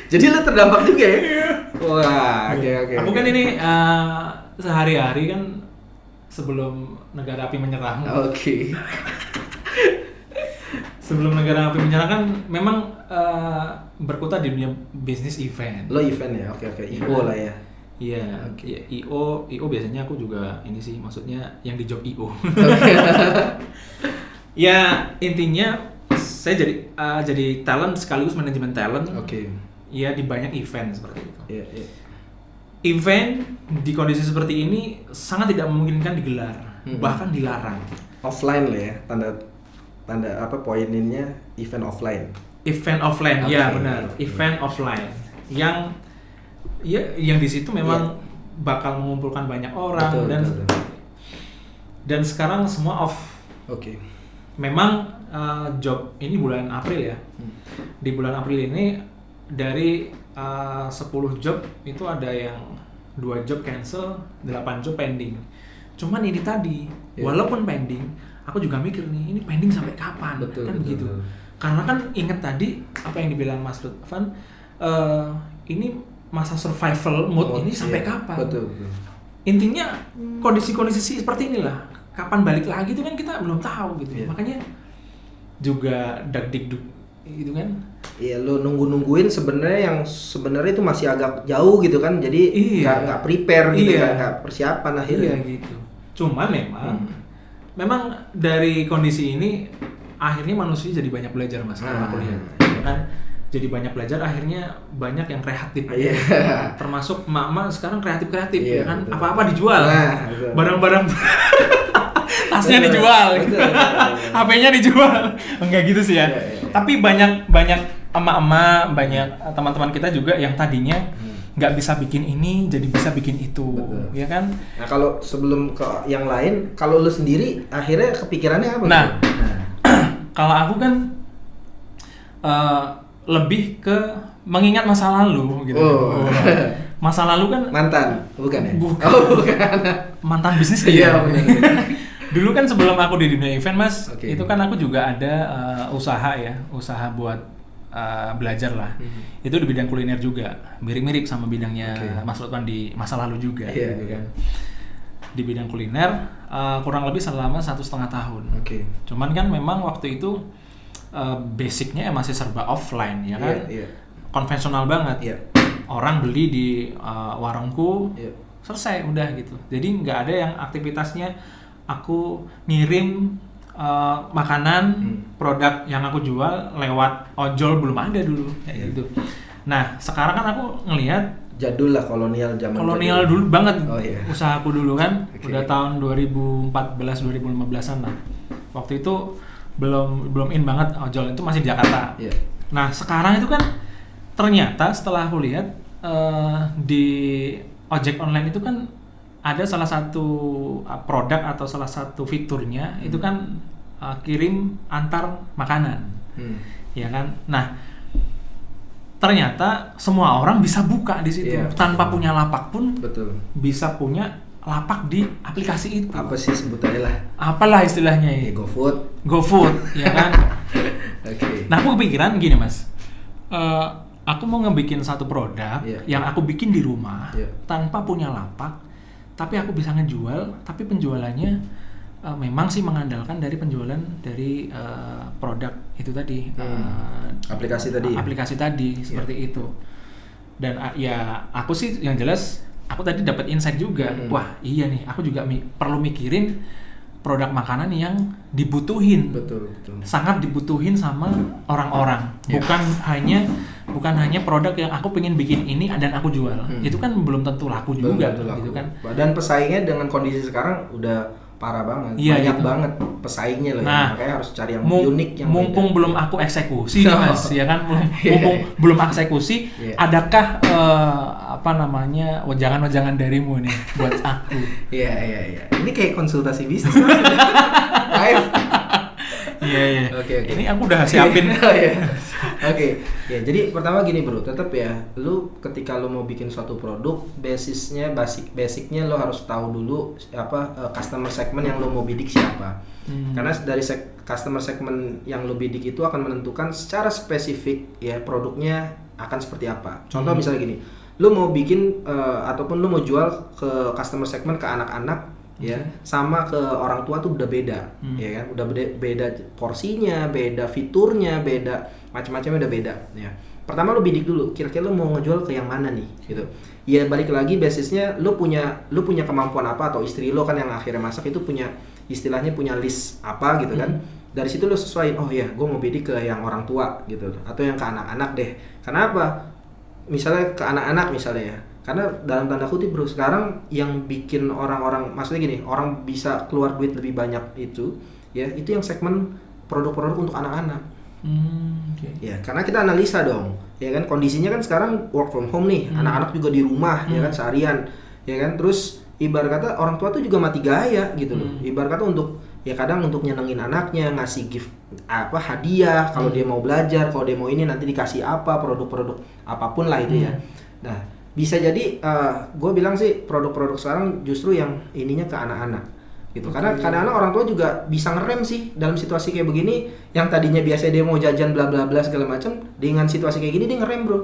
Speaker 2: Jadi lo terdampak juga ya?
Speaker 1: Iya.
Speaker 2: Wah, oke.
Speaker 1: Aku kan ini sehari-hari kan sebelum negara api menyerang.
Speaker 2: Oke.
Speaker 1: Sebelum negara api menyerang kan memang berkutat di dunia bisnis event.
Speaker 2: Lo event ya? Oke. IO lah ya.
Speaker 1: Iya, IO biasanya aku juga ini sih, maksudnya yang di job IO. Ya intinya saya jadi talent sekaligus manajemen talent. Ya di banyak event seperti itu. Event di kondisi seperti ini sangat tidak memungkinkan digelar, bahkan dilarang.
Speaker 2: Offline lah ya, tanda poinnya event offline.
Speaker 1: Event offline, ya benar. Event offline yang di situ memang bakal mengumpulkan banyak orang. Betul. Dan sekarang semua off. Memang job ini bulan April ya. Di bulan April ini dari 10 job itu ada yang 2 job cancel, 8 job pending. Cuman ini tadi, walaupun pending, aku juga mikir nih, ini pending sampai kapan? Begitu. Karena kan ingat tadi apa yang dibilang Mas Lutfan, ini masa survival mode ini sampai kapan?
Speaker 2: Betul.
Speaker 1: Intinya kondisi-kondisi seperti inilah. Kapan balik lagi itu kan kita belum tahu gitu. Makanya juga dak-dikduk gitu kan.
Speaker 2: Iya, lo nungguin sebenarnya itu masih agak jauh gitu kan. Jadi nggak prepare gitu, nggak persiapan akhirnya.
Speaker 1: Iya gitu. Cuman memang dari kondisi ini akhirnya manusia jadi banyak belajar mas. Kalau aku lihat, kan jadi banyak belajar, akhirnya banyak yang kreatif. Termasuk emak-emak sekarang kreatif ya kan. Betul. Apa-apa dijual. Barang-barang tasnya dijual, HP-nya dijual. Enggak gitu sih ya. Tapi banyak emak-emak, banyak teman-teman kita juga yang tadinya nggak bisa bikin ini jadi bisa bikin itu. Ya kan?
Speaker 2: Nah, kalau sebelum ke yang lain, kalau lu sendiri akhirnya kepikirannya apa?
Speaker 1: Nah. Kalau aku kan lebih ke mengingat masa lalu gitu.
Speaker 2: Oh.
Speaker 1: Masa lalu kan
Speaker 2: mantan, bukan ya?
Speaker 1: Bukan.
Speaker 2: Oh, bukan.
Speaker 1: Mantan bisnis
Speaker 2: Iya, benar.
Speaker 1: Dulu kan sebelum aku di dunia event Mas,
Speaker 2: Okay.
Speaker 1: itu kan aku juga ada usaha buat belajar lah. Itu di bidang kuliner juga, mirip-mirip sama bidangnya Mas Lutman di masa lalu juga.
Speaker 2: Iya,
Speaker 1: gitu kan. Di bidang kuliner kurang lebih selama 1,5 tahun. Cuman kan memang waktu itu basicnya masih serba offline ya kan, konvensional banget. Orang beli di warungku, selesai udah gitu. Jadi nggak ada yang aktivitasnya aku ngirim makanan, produk yang aku jual lewat ojol, belum ada dulu kayak gitu. Nah sekarang kan aku ngelihat
Speaker 2: jadul lah, kolonial
Speaker 1: dulu banget usahaku dulu kan. Udah tahun 2014-2015an lah. Waktu itu belum in banget ojol, itu masih di Jakarta. Nah sekarang itu kan ternyata setelah aku lihat di ojek online itu kan ada salah satu produk atau salah satu fiturnya itu kan kirim antar makanan, ya kan. Nah ternyata semua orang bisa buka di situ tanpa punya lapak pun. Bisa punya lapak di aplikasi itu.
Speaker 2: Apa sih sebutannya lah?
Speaker 1: Apalah istilahnya ya? GoFood, ya kan. Nah aku kepikiran gini Mas. Aku mau ngebikin satu produk yang aku bikin di rumah tanpa punya lapak, tapi aku bisa ngejual, tapi penjualannya memang sih mengandalkan dari penjualan dari produk itu tadi, aplikasi tadi seperti itu. Dan ya aku sih yang jelas aku tadi dapat insight juga, wah iya nih aku juga perlu mikirin produk makanan yang dibutuhin, sangat dibutuhin sama orang-orang, bukan hanya produk yang aku pengen bikin ini dan aku jual, itu kan belum tentu laku juga, gitu kan.
Speaker 2: Dan pesaingnya dengan kondisi sekarang udah parah banget, banyak banget pesaingnya loh, makanya harus cari yang unik, yang
Speaker 1: mumpung
Speaker 2: beda.
Speaker 1: Belum aku eksekusi nih Mas, ya kan, mumpung belum eksekusi, adakah wejangan-wejangan darimu nih buat aku?
Speaker 2: Iya. Ini kayak konsultasi bisnis.
Speaker 1: Iya. Oke. Ini aku udah siapin.
Speaker 2: Oke. Ya, jadi pertama gini bro, tetap ya, lu ketika lu mau bikin suatu produk, basicnya lu harus tahu dulu customer segment yang lu mau bidik siapa. Karena dari customer segment yang lu bidik itu akan menentukan secara spesifik ya produknya akan seperti apa. Contoh misalnya gini, lu mau bikin ataupun lu mau jual ke customer segment ke anak-anak ya, sama ke orang tua tuh udah beda, ya kan, udah beda porsinya, beda fiturnya, beda macam-macamnya, udah beda ya. Pertama lu bidik dulu, kira-kira lu mau ngejual ke yang mana nih gitu. Ya balik lagi basisnya lu punya kemampuan apa, atau istri lu kan yang akhirnya masak itu punya list apa gitu kan. Dari situ lu sesuaiin, oh ya gue mau bidik ke yang orang tua gitu, atau yang ke anak-anak deh. Kenapa? Misalnya ke anak-anak misalnya ya, karena dalam tanda kutip bro, sekarang yang bikin orang-orang, maksudnya gini, orang bisa keluar duit lebih banyak itu yang segmen produk-produk untuk anak-anak. Ya karena kita analisa dong, ya kan, kondisinya kan sekarang work from home nih, anak-anak juga di rumah ya kan, seharian ya kan. Terus ibarat kata orang tua tuh juga mati gaya gitu loh, ibarat kata untuk ya kadang untuk nyenengin anaknya, ngasih gift hadiah kalau dia mau belajar, kalau dia mau ini nanti dikasih apa, produk-produk apapun lah itu ya. Nah bisa jadi gue bilang sih produk-produk sekarang justru yang ininya ke anak-anak gitu. Karena kadang-kadang orang tua juga bisa ngerem sih dalam situasi kayak begini, yang tadinya biasa dia mau jajan bla bla bla segala macam, dengan situasi kayak gini dia ngerem bro.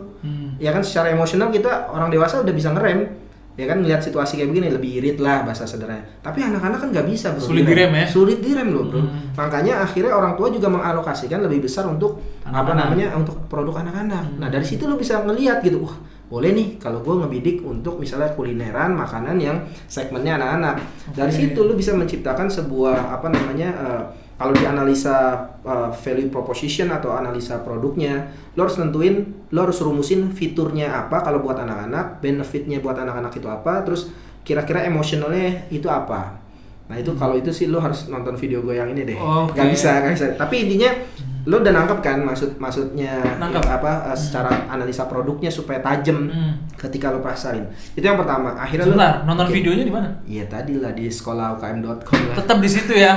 Speaker 2: Ya kan, secara emosional kita orang dewasa udah bisa ngerem, ya kan, melihat situasi kayak begini lebih irit lah bahasa sederhana. Tapi anak-anak kan nggak bisa bro,
Speaker 1: sulit direm
Speaker 2: loh bro. Makanya akhirnya orang tua juga mengalokasikan lebih besar untuk untuk produk anak-anak. Nah dari situ lo bisa ngelihat gitu, wah boleh nih kalau gue ngebidik untuk misalnya kulineran, makanan yang segmennya anak-anak. Dari situ lu bisa menciptakan sebuah kalau dianalisa value proposition atau analisa produknya, lo harus rumusin fiturnya apa kalau buat anak-anak, benefitnya buat anak-anak itu apa, terus kira-kira emosionalnya itu apa. Nah itu kalau itu sih lo harus nonton video gue yang ini deh. Gak bisa. Tapi intinya Lo udah nangkep kan maksudnya
Speaker 1: nangkep.
Speaker 2: Secara analisa produknya supaya tajam ketika lo pasarin. Itu yang pertama. Akhirnya
Speaker 1: sebentar, nonton videonya di mana?
Speaker 2: Iya tadi lah di sekolahukm.com lah.
Speaker 1: Tetap di situ ya.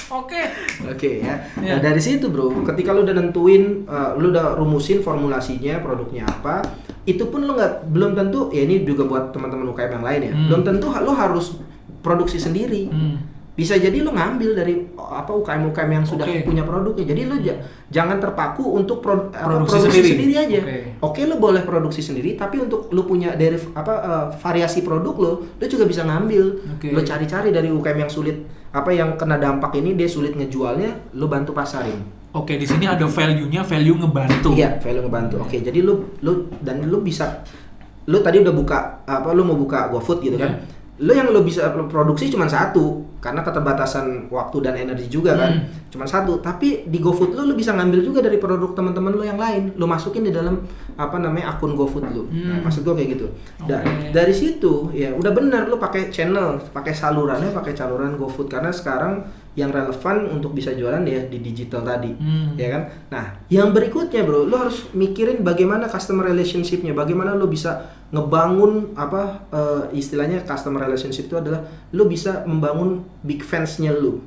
Speaker 1: Oke
Speaker 2: ya. Nah, dari situ bro, ketika lo udah nentuin, lo udah rumusin formulasinya, produknya apa, itu pun lo belum tentu, ya ini juga buat teman-teman UKM yang lain ya, belum tentu lo harus produksi sendiri. Bisa jadi lo ngambil dari UKM-UKM yang sudah punya produknya. Jadi lo jangan terpaku untuk produksi sendiri aja. Oke, lo boleh produksi sendiri, tapi untuk lo punya variasi produk lo juga bisa ngambil. Lo cari-cari dari UKM yang sulit, yang kena dampak ini dia sulit ngejualnya, lo bantu pasarin.
Speaker 1: Oke, di sini ada value-nya, value ngebantu.
Speaker 2: Iya, value ngebantu. Oke, jadi lo bisa, lo tadi udah buka lo mau buka GoFood gitu kan. Lo yang lo bisa produksi cuma satu karena keterbatasan waktu dan energi juga kan, cuma satu. Tapi di GoFood lo bisa ngambil juga dari produk teman-teman lo yang lain, lo masukin di dalam akun GoFood lo. Nah, maksud gue kayak gitu. Dari situ ya udah benar, lo pakai channel, pakai saluran GoFood, karena sekarang yang relevan untuk bisa jualan ya di digital tadi, ya kan. Nah, yang berikutnya bro, lo harus mikirin bagaimana customer relationship-nya, bagaimana lo bisa ngebangun istilahnya customer relationship itu adalah lo bisa membangun big fans-nya lo.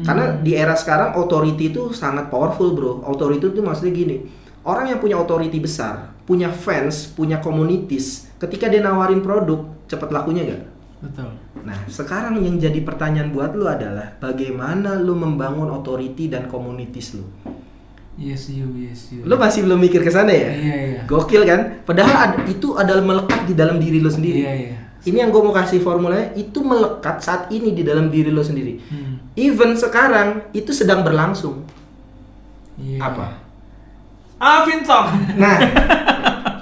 Speaker 2: Karena di era sekarang authority itu sangat powerful bro. Authority itu maksudnya gini, orang yang punya authority besar, punya fans, punya communities, ketika dia nawarin produk, cepat lakunya gak?
Speaker 1: Betul.
Speaker 2: Nah, sekarang yang jadi pertanyaan buat lo adalah bagaimana lo membangun authority dan communities lo.
Speaker 1: Yes you.
Speaker 2: Lo masih belum mikir ke sana ya?
Speaker 1: Iya.
Speaker 2: Gokil kan? Padahal itu adalah melekat di dalam diri lo sendiri.
Speaker 1: Iya.
Speaker 2: Ini yang gue mau kasih formulanya, itu melekat saat ini di dalam diri lo sendiri. Even sekarang itu sedang berlangsung. Apa?
Speaker 1: Vintok.
Speaker 2: Nah,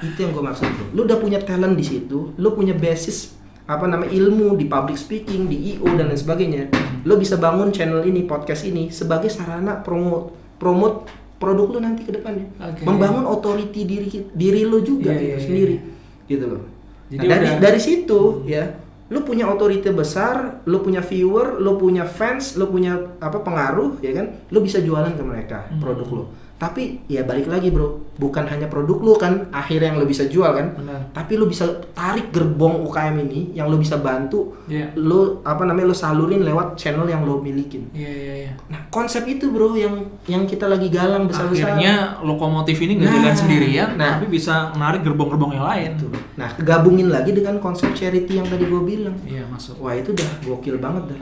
Speaker 2: itu yang gue maksud tuh. Lo udah punya talent di situ, lo punya basis ilmu di public speaking, di IO dan lain sebagainya. Lo bisa bangun channel ini, podcast ini sebagai sarana promote produk lo nanti ke depannya. Membangun authority diri lo juga sendiri. Gitu loh. Jadi dari situ ya, lo punya authority besar, lo punya viewer, lo punya fans, lo punya pengaruh ya kan, lo bisa jualan ke mereka produk lo. Tapi ya balik lagi bro, bukan hanya produk lo kan akhirnya yang lo bisa jual kan.
Speaker 1: Benar. Tapi
Speaker 2: lo bisa tarik gerbong UKM ini yang lo bisa bantu, lo lo salurin lewat channel yang lo milikin.
Speaker 1: Iya.
Speaker 2: Nah, konsep itu bro yang kita lagi galang besar-besar.
Speaker 1: Akhirnya lokomotif ini nggak jalan sendirian, tapi bisa menarik gerbong-gerbong yang lain.
Speaker 2: Nah, gabungin lagi dengan konsep charity yang tadi gue bilang.
Speaker 1: Iya, masuk.
Speaker 2: Wah, itu udah gokil banget dah.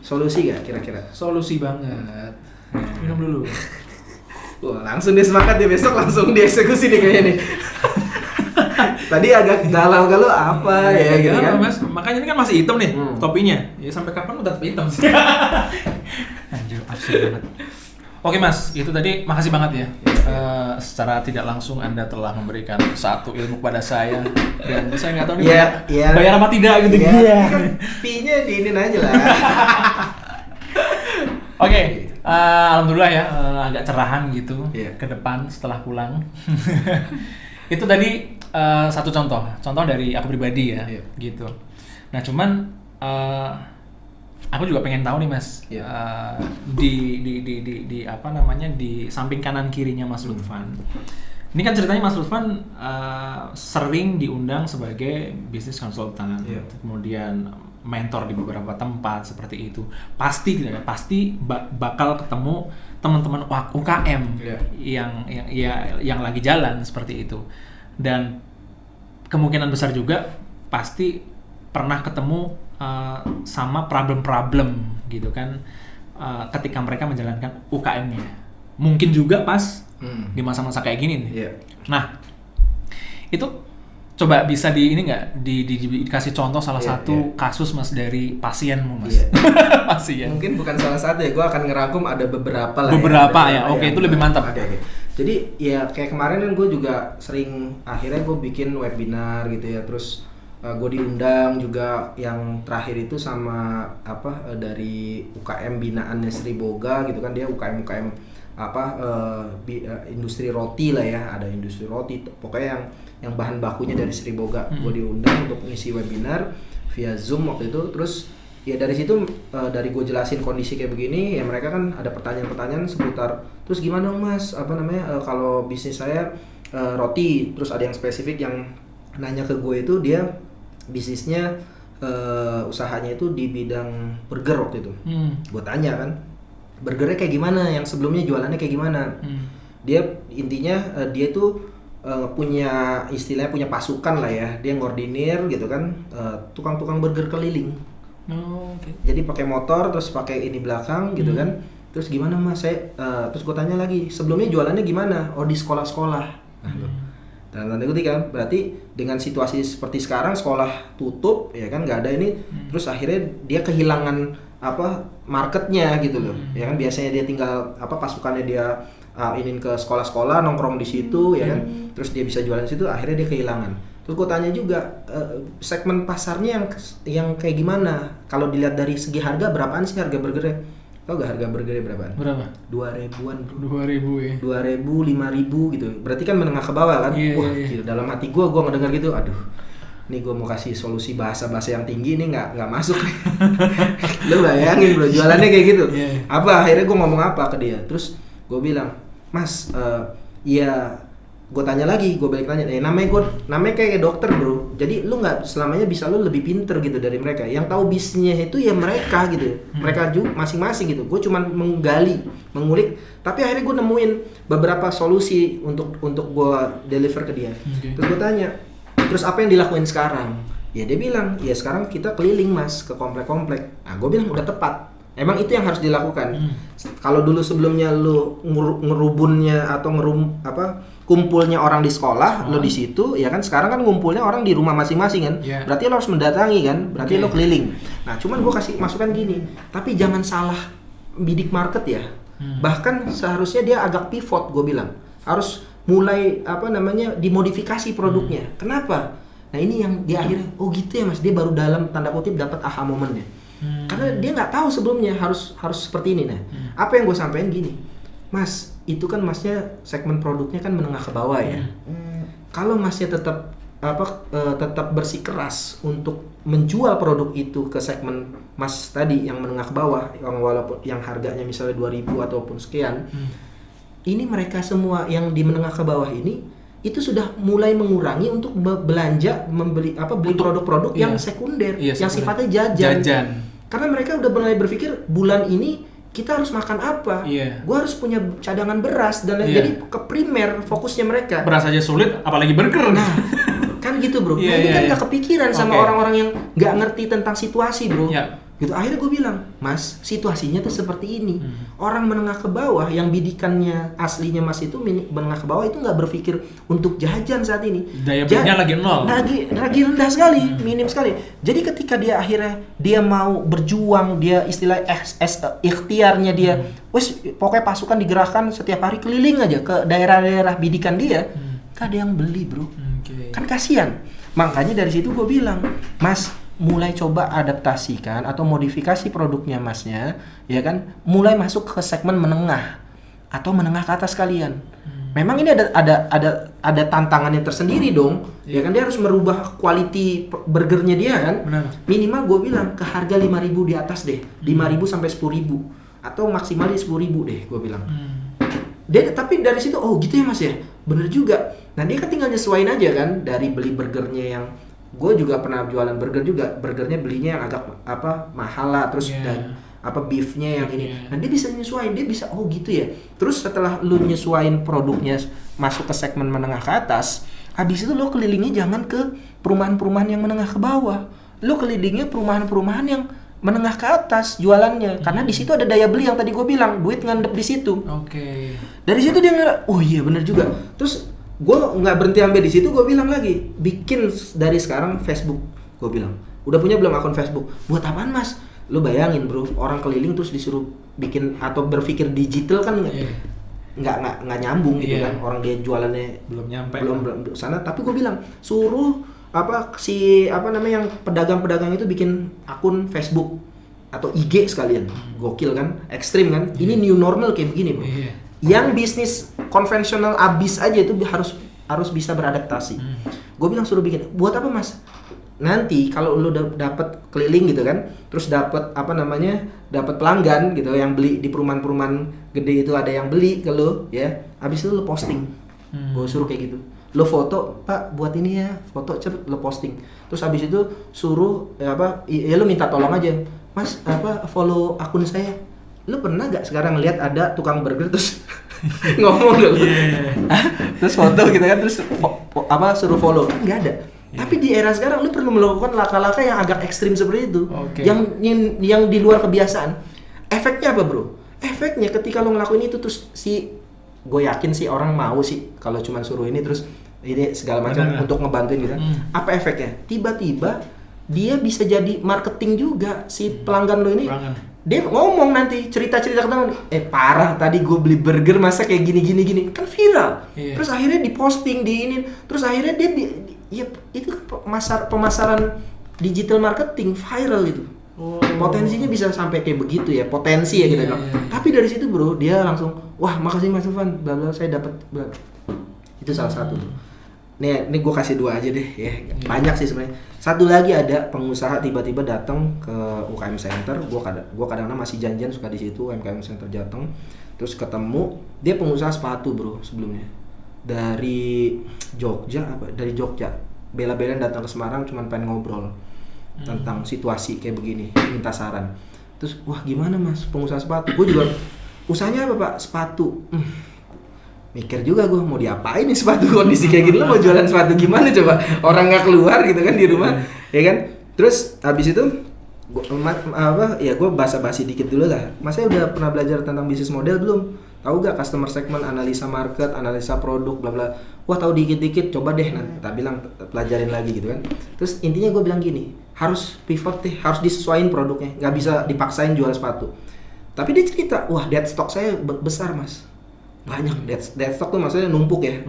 Speaker 2: Solusi gak kira-kira?
Speaker 1: Solusi banget. Minum dulu.
Speaker 2: Wah, langsung dia semangat ya, besok langsung dieksekusi nih kayaknya nih. Tadi agak galau-galau gitu kan.
Speaker 1: Mas, makanya ini kan masih hitam nih topinya. Ya sampai kapan udah hitam sih? Anjir, absurd banget. Oke Mas, itu tadi makasih banget ya. Secara tidak langsung Anda telah memberikan satu ilmu kepada saya, dan saya nggak tahu nih bayar apa tidak gitu.
Speaker 2: Fee-nya diinin aja lah.
Speaker 1: Oke. Alhamdulillah ya, agak cerahan gitu ke depan setelah pulang. Itu tadi satu contoh dari aku pribadi ya, gitu. Nah cuman aku juga pengen tahu nih Mas, di samping kanan kirinya Mas Lutfan. Ini kan ceritanya Mas Lutfan sering diundang sebagai business consultant, kemudian mentor di beberapa tempat seperti itu. Pasti bakal ketemu teman-teman UKM yang lagi jalan seperti itu. Dan kemungkinan besar juga pasti pernah ketemu sama problem-problem gitu kan, ketika mereka menjalankan UKM-nya. Mungkin juga pas di masa-masa kayak gini nih. Nah, itu coba bisa dikasih contoh salah satu kasus Mas dari pasienmu Mas. Pasien.
Speaker 2: Mungkin bukan salah satu ya, gue akan ngerangkum ada beberapa lah.
Speaker 1: Oke, itu lebih mantap.
Speaker 2: Okay. Jadi ya kayak kemarin kan gue juga sering, akhirnya gue bikin webinar gitu ya, terus gue diundang juga yang terakhir itu sama dari UKM binaannya Sri Boga gitu kan, dia UKM industri roti lah ya, ada industri roti, pokoknya yang bahan bakunya dari Sri Boga. Gue diundang untuk ngisi webinar via Zoom waktu itu, terus Ya dari situ dari gue jelasin kondisi kayak begini, ya mereka kan ada pertanyaan-pertanyaan seputar terus gimana mas, kalau bisnis saya roti, terus ada yang spesifik yang nanya ke gue itu dia bisnisnya usahanya itu di bidang burger waktu itu. Gue tanya kan, burgernya kayak gimana, yang sebelumnya jualannya kayak gimana. Dia intinya dia tuh punya istilahnya punya pasukan lah ya, dia ngordinir gitu kan, tukang-tukang burger keliling.
Speaker 1: Okay.
Speaker 2: Jadi pakai motor terus pakai ini belakang gitu kan. Terus gimana mas, terus gue tanya lagi sebelumnya jualannya gimana? Oh di sekolah-sekolah. Dan tanda kutip kan, berarti dengan situasi seperti sekarang sekolah tutup ya kan, nggak ada ini. Terus akhirnya dia kehilangan marketnya gitu loh. Ya kan biasanya dia tinggal pasukannya dia ingin ke sekolah-sekolah nongkrong di situ ya kan. Terus dia bisa jualan di situ, akhirnya dia kehilangan. Terus gue tanya juga segmen pasarnya yang kayak gimana? Kalau dilihat dari segi harga, berapaan sih harga burgernya? Tau gak harga burgernya berapaan?
Speaker 1: Berapa?
Speaker 2: 2.000-an bro.
Speaker 1: 2.000 ya?
Speaker 2: 2.000, 5.000 gitu. Berarti kan menengah ke bawah kan? Wah gitu. Dalam hati gue ngedengar gitu, aduh, nih gue mau kasih solusi bahasa yang tinggi nih nggak masuk. Lu bayangin bro, jualannya kayak gitu. Akhirnya gue ngomong apa ke dia? Terus gue bilang, mas, gue tanya lagi, gue balik tanya, namanya kayak dokter bro, jadi lu nggak selamanya bisa lu lebih pinter gitu dari mereka, yang tahu bisnisnya itu ya mereka gitu, mereka juga masing-masing gitu, gue cuma mengulik, tapi akhirnya gue nemuin beberapa solusi untuk gue deliver ke dia. Terus gue tanya, terus apa yang dilakuin sekarang? Ya dia bilang, ya sekarang kita keliling mas ke komplek-komplek. Nah gue bilang udah tepat. Emang itu yang harus dilakukan. Kalau dulu sebelumnya lu ngerubunnya atau kumpulnya orang di sekolah, lo di situ, ya kan sekarang kan ngumpulnya orang di rumah masing-masing kan. Berarti lo harus mendatangi kan, berarti lo keliling. Nah, cuman gue kasih masukan gini, tapi jangan salah bidik market ya. Bahkan seharusnya dia agak pivot, gue bilang. Harus mulai dimodifikasi produknya. Kenapa? Nah, ini yang di akhirnya, oh gitu ya Mas, dia baru dalam tanda kutip dapat aha momennya. Karena dia nggak tahu sebelumnya harus seperti ini. Nah, apa yang gue sampaikan gini, Mas, itu kan masnya segmen produknya kan menengah ke bawah ya. Kalau masnya tetap bersikeras untuk menjual produk itu ke segmen mas tadi yang menengah ke bawah, yang walaupun yang harganya misalnya 2.000 ataupun sekian, ini mereka semua yang di menengah ke bawah ini itu sudah mulai mengurangi untuk belanja beli produk-produk yang sekunder, yang sifatnya jajan. Karena mereka udah mulai berpikir bulan ini kita harus makan apa? Gue harus punya cadangan beras dan jadi ke primer fokusnya mereka.
Speaker 1: Beras aja sulit, apalagi burger.
Speaker 2: Nah, kan gitu bro. Ini kan gak kepikiran sama orang-orang yang gak ngerti tentang situasi bro. Gitu. Akhirnya gue bilang, Mas, situasinya tuh seperti ini. Orang menengah ke bawah yang bidikannya aslinya Mas itu menengah ke bawah itu nggak berpikir untuk jajan saat ini.
Speaker 1: Daya belinya lagi nol.
Speaker 2: Lagi rendah sekali, minim sekali. Jadi ketika dia akhirnya dia mau berjuang, dia istilah ikhtiarnya dia, pokoknya pasukan digerakkan setiap hari keliling aja ke daerah-daerah bidikan dia, gak ada yang beli bro. Kan kasihan. Makanya dari situ gue bilang, Mas, mulai coba adaptasikan atau modifikasi produknya masnya, ya kan, mulai masuk ke segmen menengah atau menengah ke atas kalian. Memang ini ada tantangannya tersendiri dong, ya kan, dia harus merubah quality burgernya dia kan. Minimal gue bilang ke harga 5.000 di atas deh, 5.000 sampai 10.000 atau maksimal di 10.000 deh gue bilang. Dia tapi dari situ oh gitu ya Mas ya, bener juga. Nah dia kan tinggal nyesuaiin aja kan, dari beli burgernya yang gue juga pernah jualan burger juga, burgernya belinya yang agak mahal lah, terus dan beefnya yang ini. Nah dia bisa nyesuaiin, dia bisa oh gitu ya. Terus setelah lu nyesuaiin produknya masuk ke segmen menengah ke atas, habis itu lu kelilingnya jangan ke perumahan-perumahan yang menengah ke bawah, lu kelilingnya perumahan-perumahan yang menengah ke atas jualannya, karena di situ ada daya beli yang tadi gue bilang, duit ngendep di situ. Dari situ dia ngira, oh iya benar juga. Terus gue nggak berhenti sampai di situ, gue bilang lagi, bikin dari sekarang Facebook. Gue bilang, udah punya belum akun Facebook? Buat apaan Mas? Lu bayangin bro, orang keliling terus disuruh bikin atau berpikir digital kan nggak nyambung gitu kan. Orang dia jualannya belum sana. Tapi gue bilang, suruh yang pedagang-pedagang itu bikin akun Facebook atau IG sekalian. Gokil kan, ekstrim kan. Ini new normal kayak begini bro. Yang bisnis konvensional abis aja itu harus bisa beradaptasi. Gue bilang suruh bikin. Buat apa Mas? nanti kalau lu dapat keliling gitu kan, terus dapat dapat pelanggan gitu yang beli di perumahan-perumahan gede itu, ada yang beli ke lu ya, habis itu lu posting. Gue suruh kayak gitu, lu foto, Pak buat ini ya, foto cepet lu posting, terus habis itu suruh lu minta tolong aja, Mas follow akun saya. Lu pernah gak sekarang lihat ada tukang burger terus ngomong gak lu? Terus foto gitu kan, terus suruh follow, kan nggak ada. Tapi di era sekarang lu perlu melakukan laka-laka yang agak ekstrim seperti itu, yang di luar kebiasaan. Efeknya apa bro? Efeknya ketika lu ngelakuin itu terus gue yakin sih orang mau sih kalau cuma suruh ini terus ini segala macam untuk ngebantuin gitu. Apa efeknya? Tiba-tiba dia bisa jadi marketing juga si pelanggan lo ini. Dia ngomong nanti cerita-cerita ke teman, parah tadi gue beli burger masa kayak gini kan viral. Terus akhirnya diposting terus akhirnya dia itu pemasaran digital marketing viral itu. Potensinya bisa sampai kayak begitu ya, potensi ya kita bilang. Tapi dari situ bro, dia langsung, wah makasih Mas Irfan, bla bla saya dapat. Itu salah satu tuh. Nih gue kasih 2 aja deh ya. Banyak sih sebenarnya. Satu lagi ada pengusaha tiba-tiba datang ke UKM Center, gue kadang-kadang masih janjian suka di situ, UKM Center Jateng. Terus ketemu, dia pengusaha sepatu bro sebelumnya. Dari Jogja bela-belain datang ke Semarang cuman pengen ngobrol tentang situasi kayak begini, minta saran. Terus wah gimana Mas pengusaha sepatu? Gue juga usahanya apa Pak? Sepatu. Mikir juga gue mau diapain nih sepatu kondisi kayak gini, lo mau jualan sepatu gimana coba, orang nggak keluar gitu kan di rumah ya kan. Terus habis itu gue basa-basi dikit dulu lah, Mas saya udah pernah belajar tentang bisnis model belum, tahu gak customer segment, analisa market, analisa produk bla bla. Wah tahu dikit-dikit, coba deh nanti tak bilang pelajarin lagi gitu kan. Terus intinya gue bilang gini, harus pivot deh, harus disesuaikan produknya, nggak bisa dipaksain jual sepatu. Tapi dia cerita, wah dead stock saya besar Mas, banyak. Dead stock tuh maksudnya numpuk ya,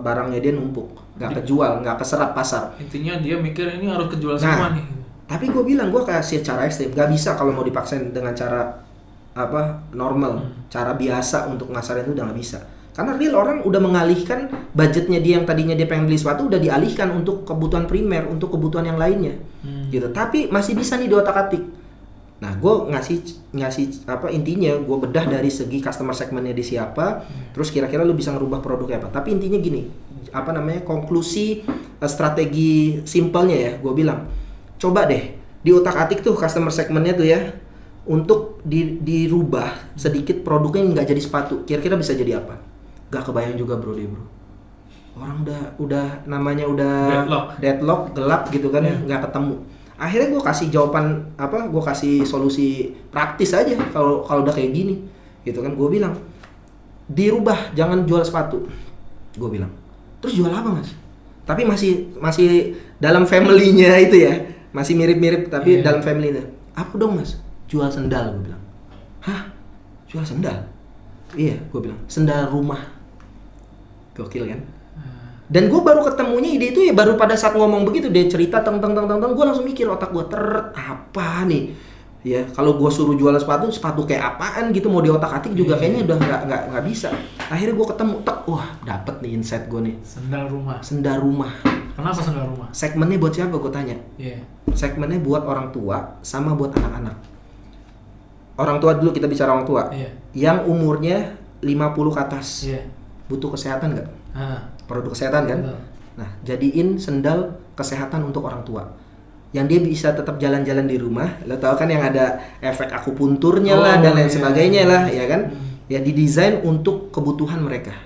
Speaker 2: barangnya dia numpuk, nggak kejual, nggak keserap pasar.
Speaker 1: Intinya dia mikir ini harus kejual semua nih.
Speaker 2: Tapi gue bilang, gue kasih cara ekstrim, nggak bisa kalau mau dipaksain dengan cara normal, cara biasa untuk ngasarin itu udah nggak bisa. Karena real orang udah mengalihkan budgetnya dia yang tadinya dia pengen beli sepatu, udah dialihkan untuk kebutuhan primer, untuk kebutuhan yang lainnya, gitu. Tapi masih bisa nih diotak-atik. Nah, gue ngasih intinya gue bedah dari segi customer segmentnya di siapa, terus kira-kira lu bisa ngerubah produknya apa. Tapi intinya gini, konklusi strategi simpelnya ya, gue bilang, coba deh diotak-atik tuh customer segmentnya tuh ya, untuk dirubah sedikit produknya nggak jadi sepatu. Kira-kira bisa jadi apa? Gak kebayang juga bro. Orang udah namanya udah deadlock gelap gitu kan, nggak ketemu. Akhirnya gue kasih jawaban gue kasih solusi praktis aja kalau udah kayak gini gitu kan. Gue bilang dirubah, jangan jual sepatu, gue bilang. Terus jual apa Mas? Tapi masih dalam family-nya itu ya, masih mirip-mirip tapi dalam family-nya. Apa dong Mas? Jual sendal, gue bilang. Hah? Jual sendal? Iya, gue bilang sendal rumah. Gokil kan? Dan gue baru ketemunya ide itu ya baru pada saat ngomong begitu, dia cerita teng, gue langsung mikir, otak gue apa nih ya, kalau gue suruh jualan sepatu kayak apaan gitu, mau di otak atik juga kayaknya udah nggak bisa. Akhirnya gue ketemu, wah dapet nih insight gue nih, sendal rumah.
Speaker 1: Kenapa sendal rumah?
Speaker 2: Segmennya buat siapa, gue tanya. Segmennya buat orang tua sama buat anak-anak. Orang tua dulu, kita bicara orang tua yang umurnya 50 ke atas, butuh kesehatan nggak? Produk kesehatan kan? Nah, jadiin sendal kesehatan untuk orang tua yang dia bisa tetap jalan-jalan di rumah. Lo tau kan yang ada efek akupunturnya lah dan lain sebagainya lah, ya kan? Ya didesain untuk kebutuhan mereka.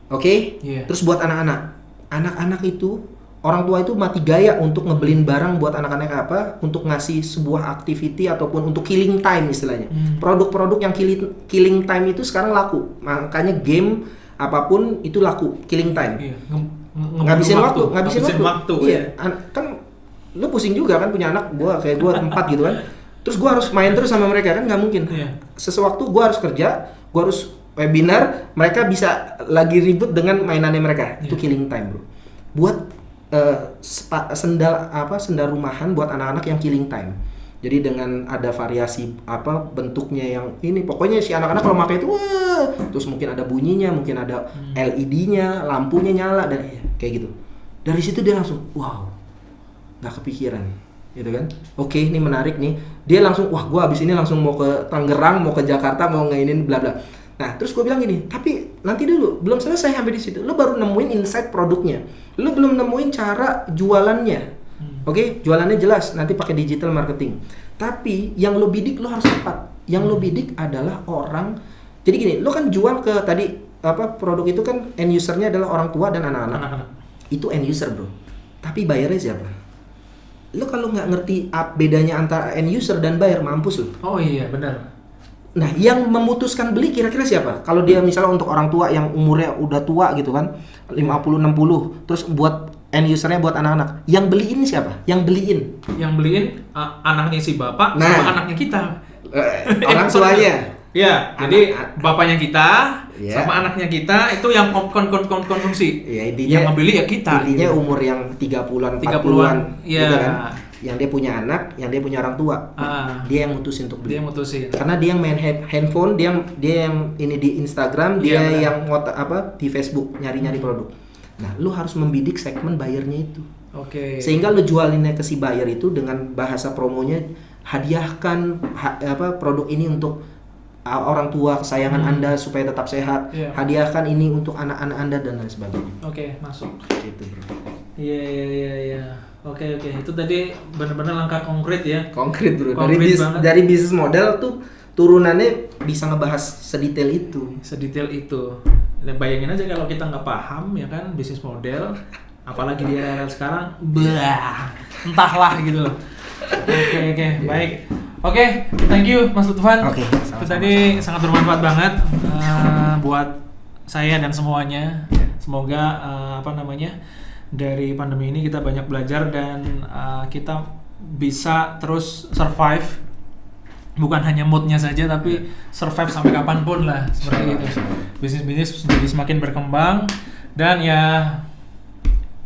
Speaker 2: Oke? Terus buat anak-anak itu, orang tua itu mati gaya untuk ngebelin barang buat anak-anak untuk ngasih sebuah activity ataupun untuk killing time istilahnya. Produk-produk yang killing time itu sekarang laku. Makanya game apapun itu laku, killing time. Ngabisin waktu. Iya, kan lu pusing juga kan punya anak, kayak gua 4 gitu kan. Terus gua harus main terus sama mereka kan, nggak mungkin. Sesewaktu gua harus kerja, gua harus webinar, mereka bisa lagi ribut dengan mainannya mereka. Itu killing time, bro. Buat sendal rumahan buat anak-anak yang killing time. Jadi dengan ada variasi bentuknya yang ini, pokoknya si anak-anak kalau pakai itu terus mungkin ada bunyinya, mungkin ada LED-nya, lampunya nyala dan kayak gitu. Dari situ dia langsung, wow, nggak kepikiran, gitu kan? Oke, ini menarik nih. Dia langsung, wah, gue abis ini langsung mau ke Tangerang, mau ke Jakarta, mau ngeinin bla bla. Nah, terus gue bilang gini, tapi nanti dulu, belum selesai sampai di situ. Lo baru nemuin insight produknya, lo belum nemuin cara jualannya. Oke, jualannya jelas, nanti pakai digital marketing. Tapi yang lo bidik lo harus tepat. Yang lo bidik adalah orang. Jadi gini, lo kan jual ke tadi produk itu kan end usernya adalah orang tua dan anak-anak. Itu end user, bro. Tapi bayarnya siapa? Lo kalau nggak ngerti bedanya antara end user dan buyer, mampus lo.
Speaker 1: Oh iya, benar.
Speaker 2: Nah, yang memutuskan beli kira-kira siapa? Kalau dia misalnya untuk orang tua yang umurnya udah tua gitu kan, 50-60, terus buat end usernya buat anak-anak. Yang beliin siapa? Yang beliin
Speaker 1: anaknya si bapak sama anaknya kita.
Speaker 2: Orang tuanya.
Speaker 1: Ya, jadi bapaknya kita sama anaknya kita itu yang konsumsi.
Speaker 2: Ya,
Speaker 1: yang membeli ya kita.
Speaker 2: Intinya umur yang 30-an, 40-an gitu kan. Yang dia punya anak, yang dia punya orang tua. Dia yang mutusin untuk beli.
Speaker 1: Dia mutusin.
Speaker 2: Karena dia yang main handphone, dia yang ini di Instagram, dia yang di Facebook nyari-nyari produk. Nah, lu harus membidik segmen buyernya itu.
Speaker 1: Oke.
Speaker 2: Sehingga lu jualinnya ke si buyer itu dengan bahasa promonya, hadiahkan produk ini untuk orang tua kesayangan Anda supaya tetap sehat. Hadiahkan ini untuk anak-anak Anda dan lain sebagainya.
Speaker 1: Oke, masuk.
Speaker 2: Gitu, bro.
Speaker 1: Iya. Oke. Itu tadi benar-benar langkah konkret ya.
Speaker 2: Konkret, bro. Dari bisnis model tuh turunannya bisa ngebahas sedetail itu.
Speaker 1: Dan bayangin aja kalau kita nggak paham ya kan bisnis model, apalagi di era sekarang, entahlah gitu loh. Oke, baik. Oke, thank you Mas Lutfan. Itu tadi sangat bermanfaat banget buat saya dan semuanya. Semoga dari pandemi ini kita banyak belajar dan kita bisa terus survive. Bukan hanya moodnya saja, tapi survive sampai kapanpun lah, seperti itu. Bisnis jadi semakin berkembang dan ya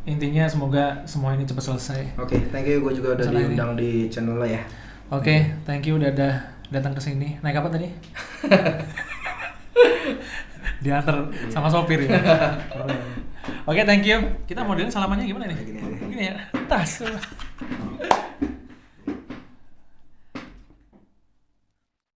Speaker 1: intinya semoga semua ini cepat selesai.
Speaker 2: Oke, thank you. Gue juga udah diundang di channel lo ya.
Speaker 1: Oke, thank you udah datang ke sini. Naik apa tadi? Diantar sama sopir ya. Oke, thank you. Kita modelnya salamannya gimana nih? Gini ya. Tas.